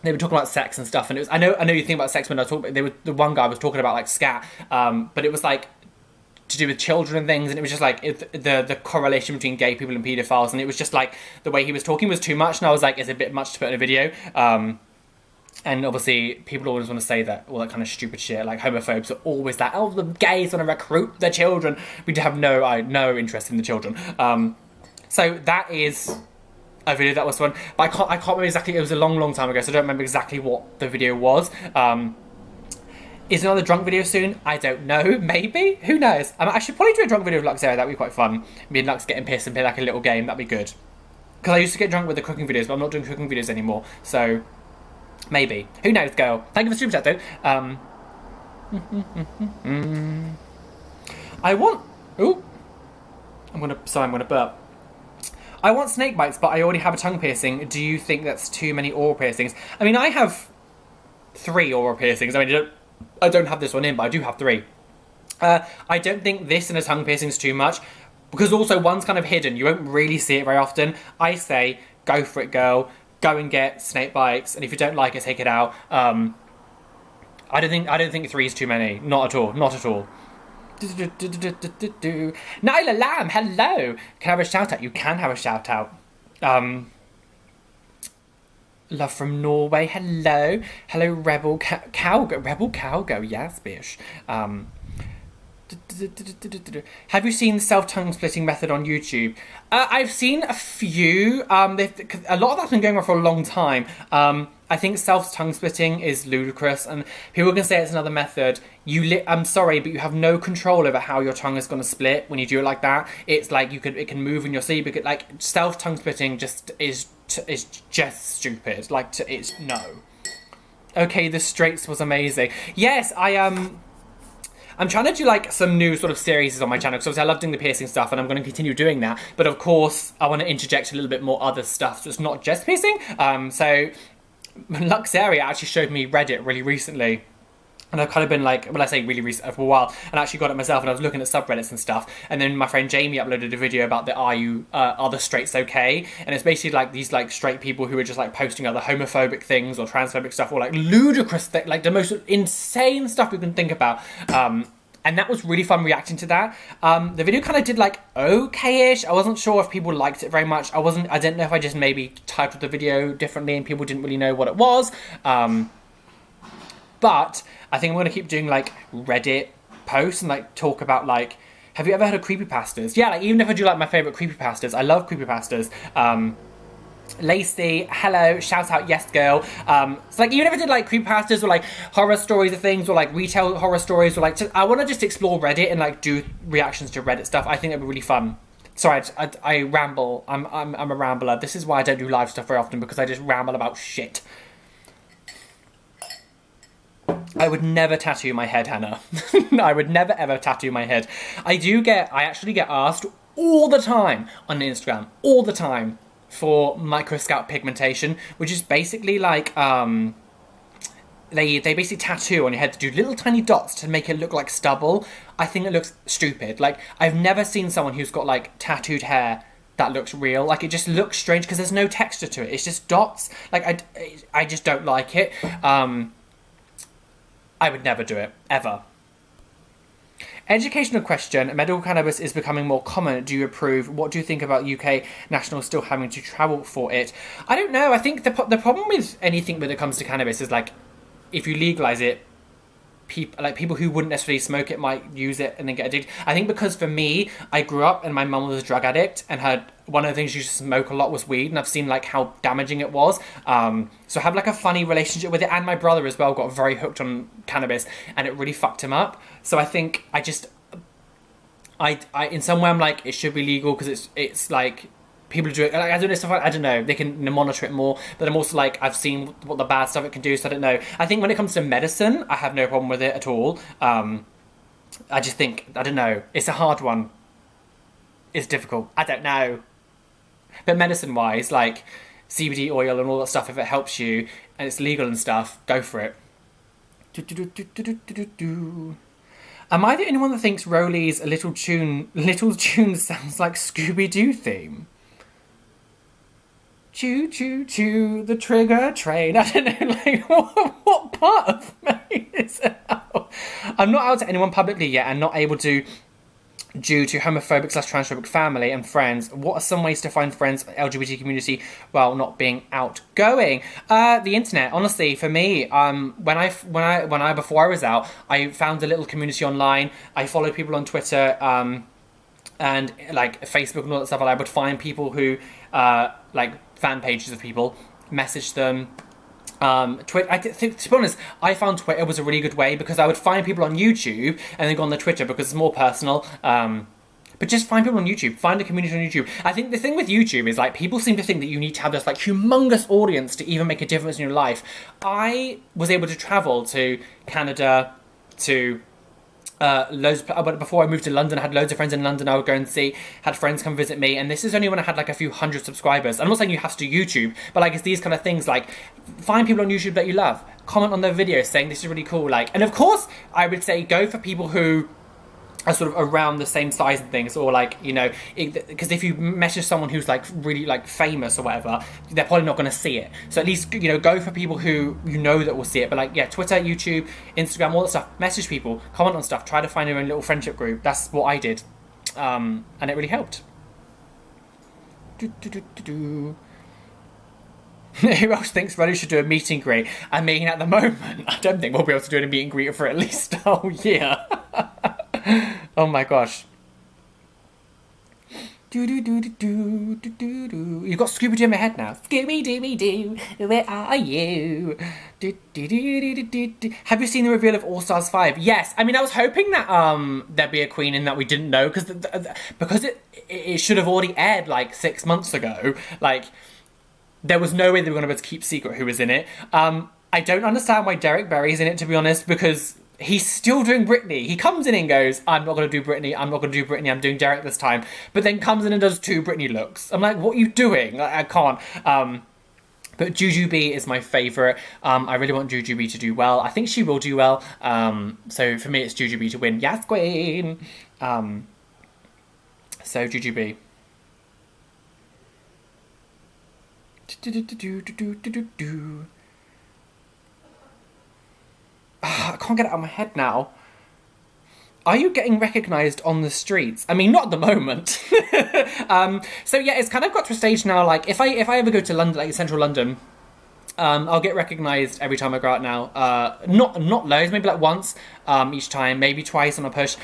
Speaker 1: They were talking about sex and stuff, and it was I know you think about sex when I talk. The one guy was talking about like scat, but it was like to do with children and things, and it was just like the correlation between gay people and paedophiles, and it was just like the way he was talking was too much, and I was like, it's a bit much to put in a video. And obviously, people always want to say that, all that kind of stupid shit, like homophobes are always that, oh, the gays want to recruit the children. We have no interest in the children. So that is a video that was fun, but I can't remember exactly, it was a long time ago, so I don't remember exactly what the video was. Is another drunk video soon? I don't know, maybe? Who knows? I should probably do a drunk video of Lux area, that'd be quite fun. Me and Lux getting pissed and play like a little game, that'd be good. Because I used to get drunk with the cooking videos, but I'm not doing cooking videos anymore, so... maybe. Who knows, girl? Thank you for the super chat, though. I want... ooh. I'm gonna burp. I want snake bites, but I already have a tongue piercing. Do you think that's too many oral piercings? I mean, I have 3 oral piercings. I mean, I don't have this one in, but I do have 3. I don't think this and a tongue piercing is too much, because also one's kind of hidden. You won't really see it very often. I say, go for it, girl. Go and get snake bites, and if you don't like it, take it out. I don't think 3 is too many. Not at all. Not at all. Nyla Lamb, hello. Can I have a shout out? You can have a shout out. Love from Norway, hello. Hello, Rebel Cowgirl. Rebel Cowgirl, yes, bitch. Have you seen the self-tongue splitting method on YouTube? I've seen a few. A lot of that's been going on for a long time. I think self-tongue splitting is ludicrous, and people can say it's another method. I'm sorry, but you have no control over how your tongue is going to split when you do it like that. It's like it can move in your sleep. Like self-tongue splitting just is just stupid. Like it's no. Okay, the Straits was amazing. Yes, I'm trying to do like some new sort of series on my channel, because obviously I love doing the piercing stuff, and I'm going to continue doing that. But of course, I want to interject a little bit more other stuff, so it's not just piercing. So Luxaria actually showed me Reddit really recently. And I've kind of been like, well, I say really recent for a while, and I actually got it myself, and I was looking at subreddits and stuff. And then my friend Jamie uploaded a video about the are the straights okay? And it's basically like these like straight people who are just like posting other homophobic things or transphobic stuff, or like ludicrous like the most insane stuff you can think about. And that was really fun reacting to that. The video kind of did like okay-ish. I wasn't sure if people liked it very much. I didn't know if I just maybe titled the video differently and people didn't really know what it was. But I think I'm going to keep doing like Reddit posts and like talk about like, have you ever heard of creepypastas? Yeah, like even if I do like my favourite creepypastas, I love creepypastas. Lacey, hello, shout out, yes girl. So like even if I did like creepypastas or like horror stories or things, or like retail horror stories, or like I want to just explore Reddit and like do reactions to Reddit stuff. I think that'd be really fun. Sorry, I ramble. I'm a rambler. This is why I don't do live stuff very often, because I just ramble about shit. I would never tattoo my head, Hannah. I would never ever tattoo my head. I actually get asked all the time on Instagram, all the time, for microscalp pigmentation, which is basically like, they basically tattoo on your head to do little tiny dots to make it look like stubble. I think it looks stupid. Like, I've never seen someone who's got like tattooed hair that looks real. Like, it just looks strange because there's no texture to it. It's just dots. Like, I just don't like it. I would never do it, ever. Educational question. Medical cannabis is becoming more common. Do you approve? What do you think about UK nationals still having to travel for it? I don't know. I think the problem with anything when it comes to cannabis is like, if you legalise it, people who wouldn't necessarily smoke it might use it and then get addicted. I think because for me, I grew up and my mum was a drug addict, and one of the things she used to smoke a lot was weed, and I've seen like how damaging it was. So I have like a funny relationship with it, and my brother as well got very hooked on cannabis, and it really fucked him up. So I think I in some way I'm like, it should be legal because it's like, people do it, like, I don't know, stuff like, I don't know, they can monitor it more, but I'm also like, I've seen what the bad stuff it can do, so I don't know. I think when it comes to medicine, I have no problem with it at all. I just think, I don't know, it's a hard one. It's difficult. I don't know. But medicine-wise, like CBD oil and all that stuff, if it helps you and it's legal and stuff, go for it. Am I the only one that thinks Roly's little tune sounds like Scooby-Doo theme? Choo choo choo, the trigger train. I don't know, like, what part of me is it out? I'm not out to anyone publicly yet and not able to due to homophobic/transphobic family and friends. What are some ways to find friends in the LGBT community while not being outgoing? The internet, honestly, for me, before I was out, I found a little community online. I followed people on Twitter, and like Facebook and all that stuff, and I would find people who, like fan pages of people, message them. To be honest, I found Twitter was a really good way because I would find people on YouTube and then go on the Twitter because it's more personal. But just find people on YouTube, find a community on YouTube. I think the thing with YouTube is like people seem to think that you need to have this like humongous audience to even make a difference in your life. I was able to travel to Canada, to but before I moved to London, I had loads of friends in London I would go and see, had friends come visit me, and this is only when I had like a few hundred subscribers. I'm not saying you have to do YouTube, but like it's these kind of things, like find people on YouTube that you love, comment on their videos saying this is really cool, like, and of course I would say go for people who are sort of around the same size and things, or like, you know, because if you message someone who's like really like famous or whatever, they're probably not going to see it. So at least, you know, go for people who you know that will see it. But like, yeah, Twitter, YouTube, Instagram, all that stuff, message people, comment on stuff, try to find your own little friendship group. That's what I did, and it really helped. Who else thinks Roly should do a meet and greet? I mean, at the moment, I don't think we'll be able to do a meet and greet for at least a whole year. Oh my gosh. You've got Scooby-Doo in my head now. Scooby-Dooby-Doo, where are you? Have you seen the reveal of All Stars 5? Yes. I mean, I was hoping that there'd be a queen in that we didn't know, because it should have already aired like 6 months ago. Like, there was no way they were going to be able to keep secret who was in it. I don't understand why Derek Barry's in it, to be honest, because he's still doing Britney. He comes in and goes, I'm not going to do Britney, I'm not going to do Britney, I'm doing Derek this time. But then comes in and does 2 Britney looks. I'm like, what are you doing? I can't. But Jujubee is my favourite. I really want Jujubee to do well. I think she will do well. So for me, it's Jujubee to win. Yes, queen! So Jujubee. I can't get it out of my head now. Are you getting recognised on the streets? I mean, not at the moment. So yeah, it's kind of got to a stage now, like, if I ever go to London, like central London, I'll get recognised every time I go out now. Not loads, maybe like once each time, maybe twice on a push.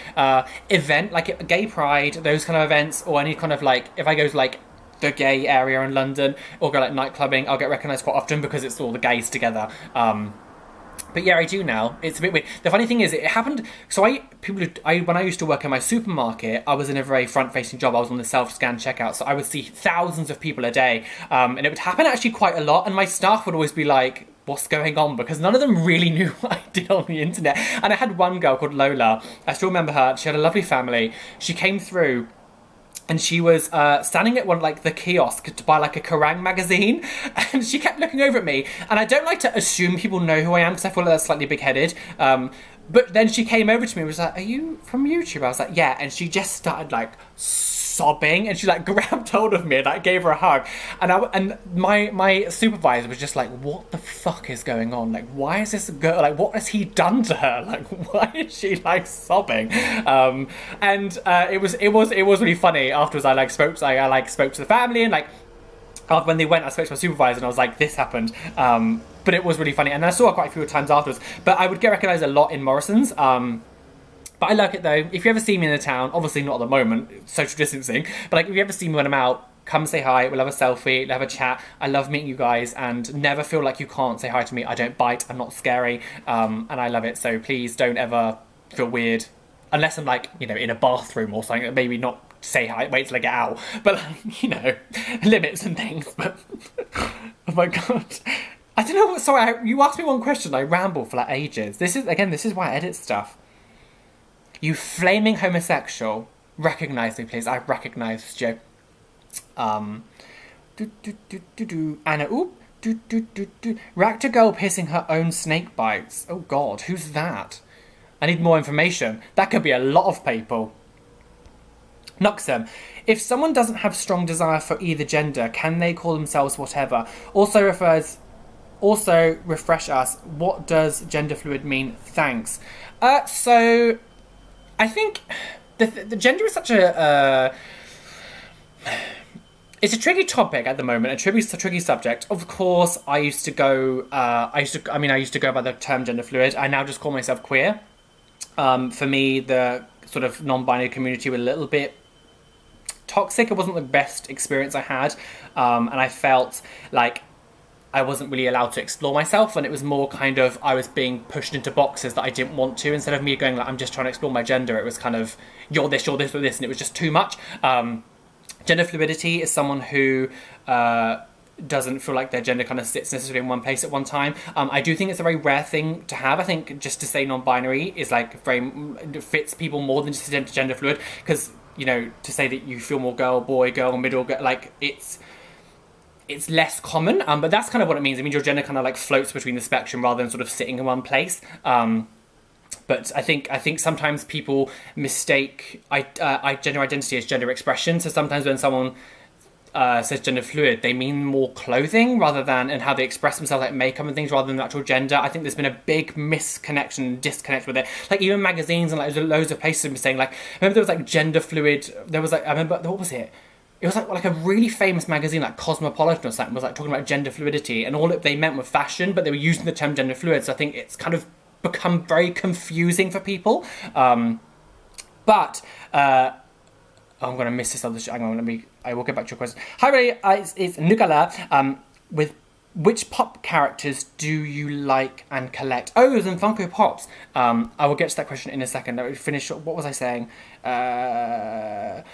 Speaker 1: Event, like a gay pride, those kind of events, or any kind of like, if I go to like the gay area in London, or go like night clubbing, I'll get recognised quite often because it's all the gays together. But yeah, I do now. It's a bit weird. The funny thing is, it happened. So when I used to work in my supermarket, I was in a very front-facing job. I was on the self-scan checkout, so I would see thousands of people a day, and it would happen actually quite a lot. And my staff would always be like, "What's going on?" Because none of them really knew what I did on the internet. And I had one girl called Lola. I still remember her. She had a lovely family. She came through, and she was standing at one, like, the kiosk to buy, like, a Kerrang magazine. And she kept looking over at me. And I don't like to assume people know who I am, because I feel like that's slightly big-headed. But then she came over to me and was like, "Are you from YouTube?" I was like, "Yeah." And she just started, like, sobbing. And she, like, grabbed hold of me and, like, gave her a hug. And my supervisor was just like, "What the fuck is going on? Like, why is this girl, like, what has he done to her? Like, why is she, like, sobbing?" And it was really funny. Afterwards, I spoke to the family, and, like, after when they went, I spoke to my supervisor, and I was like, "This happened." But it was really funny, and I saw her quite a few times afterwards. But I would get recognised a lot in Morrison's. But I like it though. If you ever see me in the town, obviously not at the moment, social distancing, but like if you ever see me when I'm out, come say hi, we'll have a selfie, we'll have a chat. I love meeting you guys, and never feel like you can't say hi to me. I don't bite, I'm not scary, and I love it. So please don't ever feel weird, unless I'm like, you know, in a bathroom or something, maybe not say hi, wait till I get out. But like, you know, limits and things. But oh my god. I don't know what, sorry, you asked me one question, I ramble for like ages. This is why I edit stuff. You flaming homosexual. Recognise me, please. I recognised you. Anna, oop. Raptor girl piercing her own snake bites. Oh god, who's that? I need more information. That could be a lot of people. Nuxem. If someone doesn't have strong desire for either gender, can they call themselves whatever? Also refresh us. What does gender fluid mean? Thanks. So I think the gender is such a it's a tricky topic at the moment, a tricky subject. Of course, I used to go by the term gender fluid. I now just call myself queer. For me, the sort of non-binary community were a little bit toxic. It wasn't the best experience I had, and I felt like I wasn't really allowed to explore myself, and it was more kind of I was being pushed into boxes that I didn't want to. Instead of me going like I'm just trying to explore my gender, it was kind of you're this, or this, and it was just too much. Gender fluidity is someone who doesn't feel like their gender kind of sits necessarily in one place at one time. I do think it's a very rare thing to have. I think just to say non-binary is like fits people more than just gender fluid, because to say that you feel more girl, boy, girl, middle, like it's less common. But that's kind of what it means. It means your gender kind of like floats between the spectrum rather than sort of sitting in one place. But I think sometimes people mistake gender identity as gender expression. So sometimes when someone says gender fluid, they mean more clothing rather than and how they express themselves, like makeup and things, rather than actual gender. I think there's been a big misconnection and disconnect with it. Like even magazines and like loads of places have been saying like, I remember there was like gender fluid. There was like, I remember, what was it? It was like a really famous magazine like Cosmopolitan or something was like talking about gender fluidity, and all they meant was fashion, but they were using the term gender fluid. So I think it's kind of become very confusing for people. I'm gonna miss this other. Hang on, I will get back to your question. Hi, Roly. It's Nicola. With which pop characters do you like and collect? Oh, and Funko Pops. I will get to that question in a second. Let me finish. What was I saying? I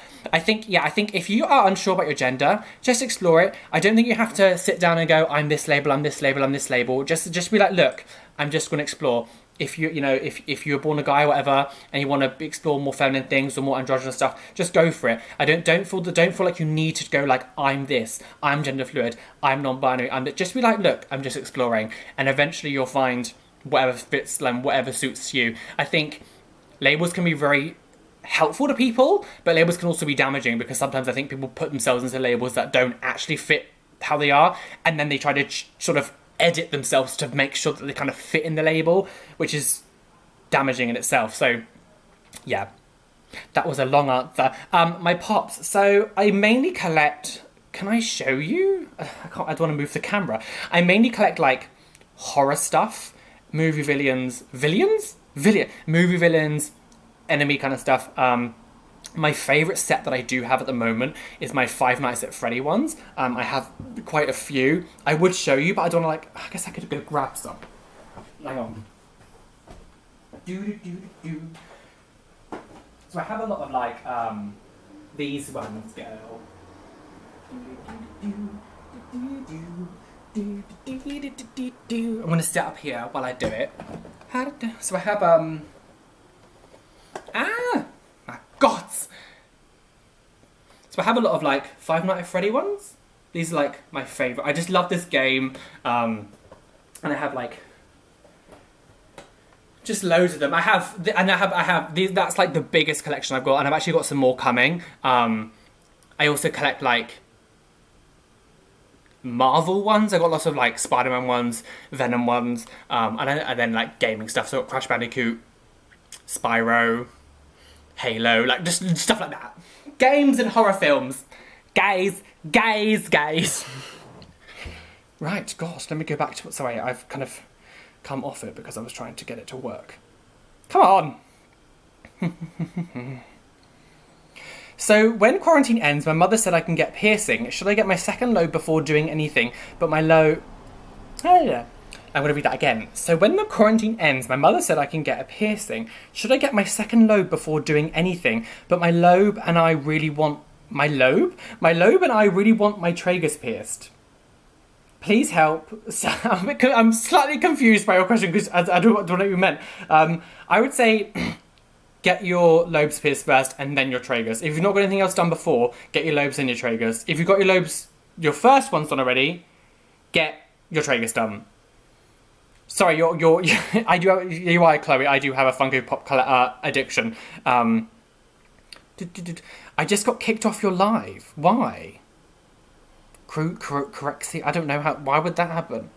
Speaker 1: think if you are unsure about your gender, just explore it. I don't think you have to sit down and go, I'm this label, I'm this label, I'm this label. Just be like, look, I'm just going to explore. If if you were born a guy or whatever and you want to explore more feminine things or more androgynous stuff, just go for it. Don't feel like you need to go like I'm this, I'm gender fluid, I'm non-binary. Just be like, look, I'm just exploring, and eventually you'll find whatever fits and whatever suits you. I think labels can be very helpful to people, but labels can also be damaging, because sometimes I think people put themselves into labels that don't actually fit how they are, and then they try to sort of edit themselves to make sure that they kind of fit in the label, which is damaging in itself. So yeah, that was a long answer. My pops, so I mainly collect, can I show you? I don't want to move the camera. I mainly collect like horror stuff, movie villains, enemy kind of stuff. My favourite set that I do have at the moment is my Five Nights at Freddy ones. I have quite a few. I would show you, but I don't want to I guess I could go grab some. Hang on. So I have a lot of like, these ones go. I'm going to sit up here while I do it. So I have, my gods! So I have a lot of like Five Nights at Freddy ones. These are like my favourite. I just love this game. And I have like just loads of them. I have these. That's like the biggest collection I've got, and I've actually got some more coming. I also collect like Marvel ones. I got lots of like Spider-Man ones, Venom ones, and then like gaming stuff. So Crash Bandicoot, Spyro, Halo, like just stuff like that. Games and horror films. Gays. Right, gosh, let me go back to it. Sorry, I've kind of come off it because I was trying to get it to work. Come on. So, when quarantine ends, my mother said I can get piercing. Should I get my second lobe before doing anything? But my lobe... Oh, yeah. I'm going to read that again. So, when the quarantine ends, my mother said I can get a piercing. Should I get my second lobe before doing anything? But my lobe and I really want... My lobe? My lobe and I really want my tragus pierced. Please help. I'm slightly confused by your question because I don't know what you meant. I would say... get your lobes pierced first and then your tragus. If you've not got anything else done before, get your lobes and your tragus. If you've got your lobes, your first one's done already, get your tragus done. Sorry, you're you are Chloe. I do have a Funko Pop addiction. I just got kicked off your live. Why? Correxy. I don't know how. Why would that happen?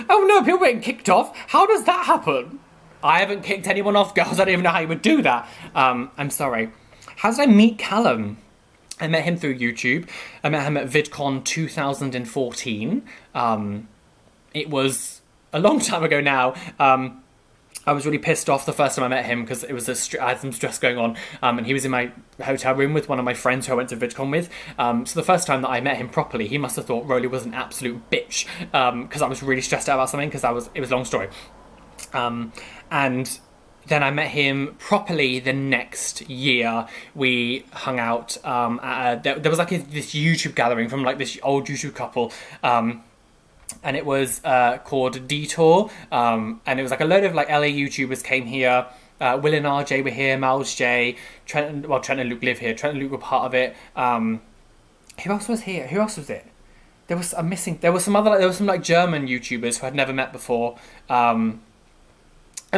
Speaker 1: Oh no, people getting kicked off. How does that happen? I haven't kicked anyone off, girls. I don't even know how you would do that. I'm sorry. How did I meet Callum? I met him through YouTube. I met him at VidCon 2014. It was a long time ago now. I was really pissed off the first time I met him because it was I had some stress going on, and he was in my hotel room with one of my friends who I went to VidCon with. So the first time that I met him properly, he must have thought Roly was an absolute bitch because I was really stressed out about something because it was a long story. And then I met him properly the next year. We hung out there was like this YouTube gathering from like this old YouTube couple. And it was called Detour, and it was like a load of like LA YouTubers came here. Will and RJ were here, Miles J, Trent and Luke live here. Trent and Luke were part of it. Who else was here? Who else was it? There was some like German YouTubers who I'd never met before. And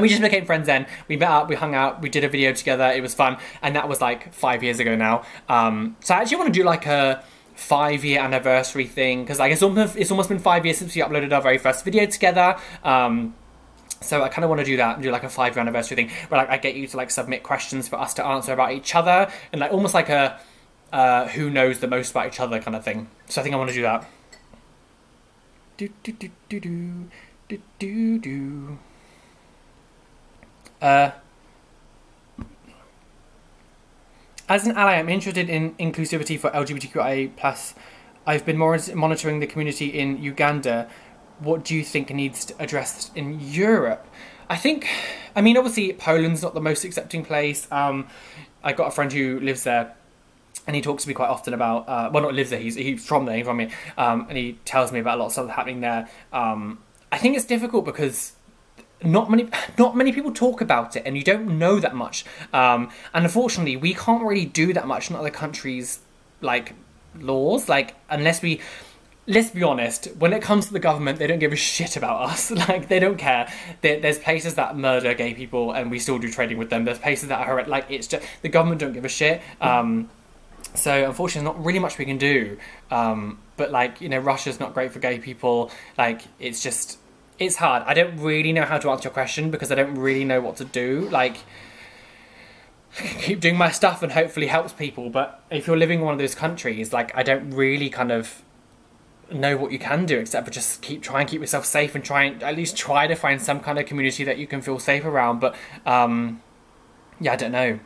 Speaker 1: we just became friends then. We met up, we hung out, we did a video together. It was fun, and that was like 5 years ago now. So I actually want to do like a 5-year anniversary thing because like it's almost been 5 years since we uploaded our very first video together. So I kind of want to do that and do like a 5-year anniversary thing where like I get you to like submit questions for us to answer about each other and like almost like a who knows the most about each other kind of thing. So I think I want to do that. As an ally, I'm interested in inclusivity for LGBTQIA+. I've been monitoring the community in Uganda. What do you think needs addressed in Europe? I mean, obviously, Poland's not the most accepting place. I got a friend who lives there, and he talks to me quite often about... well, not lives there, he's from there, he's from here. And he tells me about a lot of stuff happening there. I think it's difficult because... Not many people talk about it, and you don't know that much. And unfortunately, we can't really do that much in other countries' like laws. Like unless we, let's be honest, when it comes to the government, they don't give a shit about us. Like they don't care. There's places that murder gay people, and we still do trading with them. There's places that are like it's just the government don't give a shit. So unfortunately, there's not really much we can do. But like Russia's not great for gay people. Like it's hard. I don't really know how to answer your question because I don't really know what to do. Like, I keep doing my stuff and hopefully helps people. But if you're living in one of those countries, like, I don't really kind of know what you can do except for just try and keep yourself safe and at least try to find some kind of community that you can feel safe around. But, yeah, I don't know.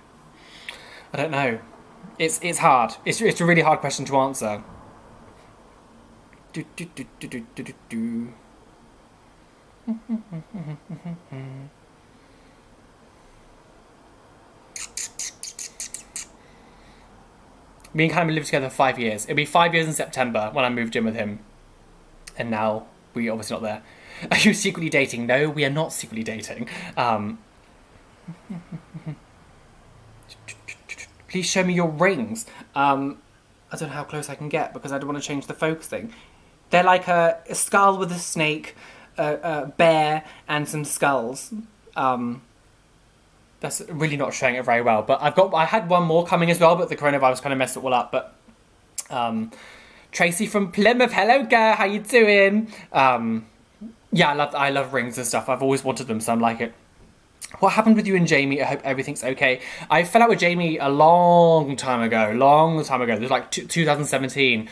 Speaker 1: It's hard. It's a really hard question to answer. Me and Callum lived together for 5 years. It'll be 5 years in September when I moved in with him. And now we're obviously not there. Are you secretly dating? No, we are not secretly dating. Please show me your rings. I don't know how close I can get because I don't want to change the focus thing. They're like a skull with a snake, a bear, and some skulls. That's really not showing it very well. But I had one more coming as well, but the coronavirus kind of messed it all up. But Tracy from Plymouth, hello girl, how you doing? Yeah, I love rings and stuff. I've always wanted them, so I'm like it. What happened with you and Jamie? I hope everything's okay. I fell out with Jamie a long time ago. It was like 2017.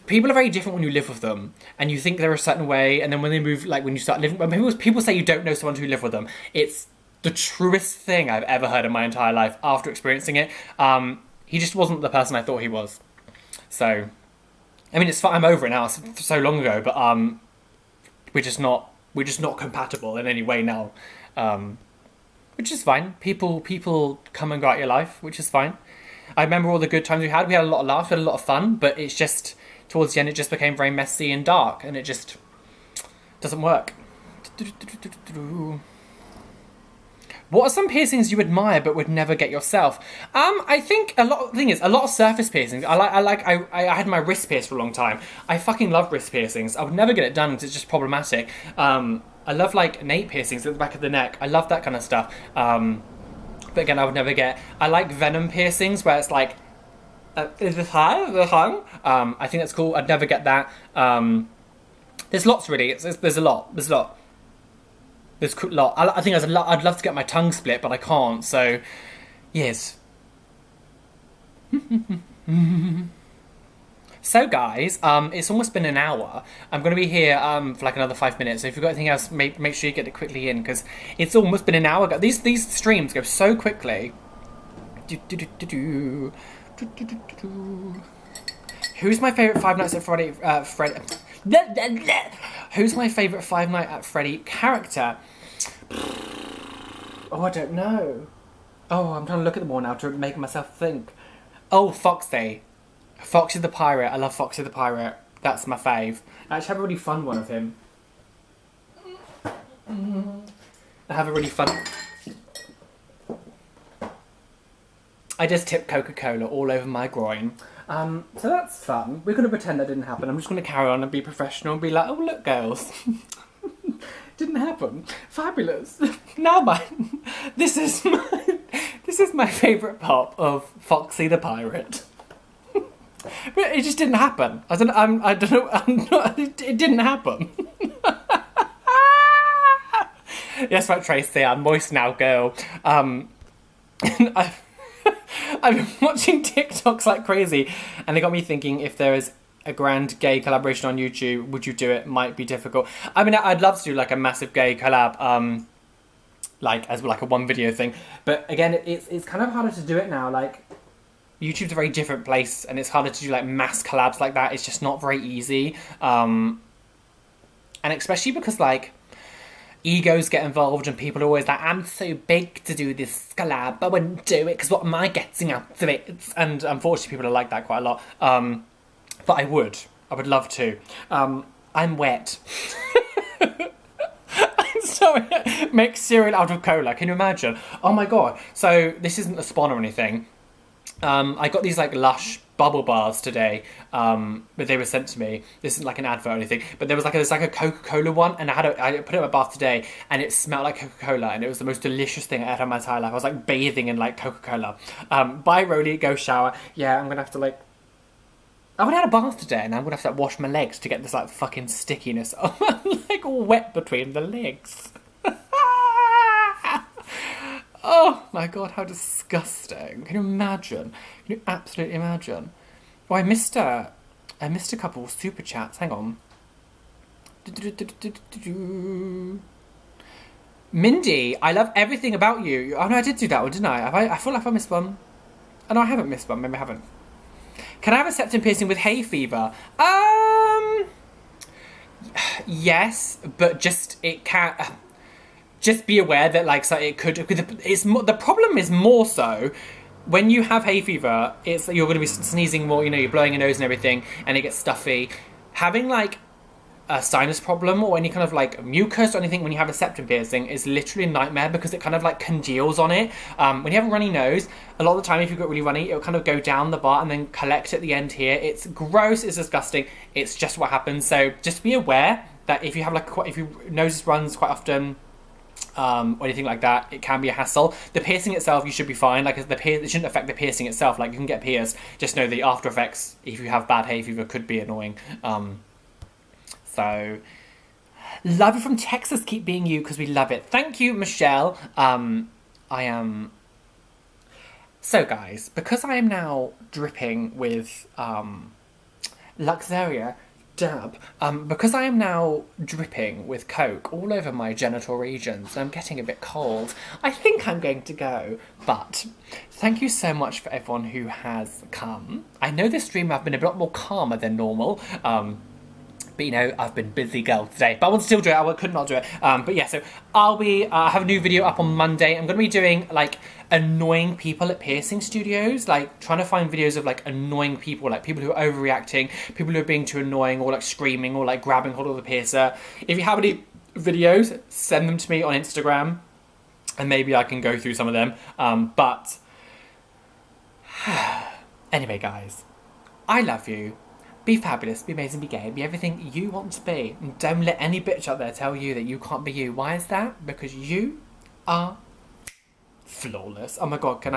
Speaker 1: People are very different when you live with them, and you think they're a certain way, and then when they move, like when you start living, when people say you don't know someone who live with them, it's the truest thing I've ever heard in my entire life after experiencing it. He just wasn't the person I thought he was. So, I mean, it's fine. I'm over it now. It's so long ago, but we're just not compatible in any way now, which is fine. People come and go out your life, which is fine. I remember all the good times we had. We had a lot of laughs, we had a lot of fun, but it's just, towards the end, it just became very messy and dark, and it just doesn't work. What are some piercings you admire but would never get yourself? I think a lot of surface piercings. I had my wrist pierced for a long time. I fucking love wrist piercings. I would never get it done because it's just problematic. I love like nape piercings at the back of the neck. I love that kind of stuff. But again, I would never get. I like venom piercings where it's like, is this high? The tongue? I think that's cool. I'd never get that. There's lots really. There's a lot. There's a lot. There's a lot. I think there's a lot. I'd love to get my tongue split, but I can't. So, yes. So, guys, it's almost been an hour. I'm going to be here for like another 5 minutes. So if you've got anything else, make sure you get it quickly in because it's almost been an hour. These streams go so quickly. Who's my favourite Five Nights at Freddy? Who's my favourite Five Nights at Freddy character? Oh, I don't know. Oh, I'm trying to look at them all now to make myself think. Oh, Foxy. Foxy the Pirate. I love Foxy the Pirate. That's my fave. I actually have a really fun one of him. I have a really fun... I just tipped Coca-Cola all over my groin. So that's fun. We're going to pretend that didn't happen. I'm just going to carry on and be professional and be like, oh, look, girls. Didn't happen. Fabulous. Now this is my favourite pop of Foxy the Pirate. But it just didn't happen. I don't know. It didn't happen. Yes, right, Tracy. I'm moist now, girl. I've been watching TikToks like crazy, and they got me thinking if there is a grand gay collaboration on YouTube, would you do it? Might be difficult. I mean, I'd love to do like a massive gay collab, like as like a one video thing. But again, it's kind of harder to do it now. Like YouTube's a very different place, and it's harder to do like mass collabs like that. It's just not very easy, and especially because like egos get involved and people are always like, I'm so big to do this collab, I wouldn't do it because what am I getting out of it? And unfortunately people are like that quite a lot. But I would love to. I'm wet. I'm sorry. Make cereal out of cola, can you imagine? Oh my god. So this isn't a spawn or anything. I got these like Lush bubble bars today, but they were sent to me. This isn't like an advert or anything, but there's like a Coca-Cola one, and I put it in my bath today, and it smelled like Coca-Cola, and it was the most delicious thing I had in my entire life. I was like bathing in like Coca-Cola. Bye, Roly, go shower. Yeah, I'm gonna have to like. I would have had a bath today, and I'm gonna have to like, wash my legs to get this like fucking stickiness. I'm like all wet between the legs. Oh my god, how disgusting. Can you imagine? Can you absolutely imagine? Oh, I missed a couple super chats. Hang on. Mindy, I love everything about you. Oh no, I did do that one, didn't I? I feel like I missed one. Oh no, I haven't missed one. Maybe I haven't. Can I have a septum piercing with hay fever? Yes, but just it can't... Just be aware that like so it could. The problem is more so when you have hay fever. It's you're going to be sneezing more. You know, you're blowing your nose and everything, and it gets stuffy. Having like a sinus problem or any kind of like mucus or anything when you have a septum piercing is literally a nightmare because it kind of like congeals on it. When you have a runny nose, a lot of the time if you've got really runny, it'll kind of go down the bar and then collect at the end here. It's gross. It's disgusting. It's just what happens. So just be aware that if you have like if your nose runs quite often. Or anything like that, it can be a hassle. The piercing itself, you should be fine. Like it shouldn't affect the piercing itself. Like you can get pierced. Just know the after effects, if you have bad hay fever, could be annoying. So, love you from Texas. Keep being you because we love it. Thank you, Michelle. I am. So, guys, because I am now dripping with Luxaria. Dab. Because I am now dripping with Coke all over my genital regions and I'm getting a bit cold, I think I'm going to go. But thank you so much for everyone who has come. I know this stream I've been a lot more calmer than normal. But you know, I've been busy girl today. But I want to still do it. I could not do it. But yeah, so I'll be have a new video up on Monday. I'm going to be doing like annoying people at piercing studios, like trying to find videos of like annoying people, like people who are overreacting, people who are being too annoying or like screaming or like grabbing hold of the piercer. If you have any videos, send them to me on Instagram. and maybe I can go through some of them. But anyway, guys, I love you. Be fabulous, be amazing, be gay, be everything you want to be. And don't let any bitch out there tell you that you can't be you. Why is that? Because you are flawless. Oh my god, can I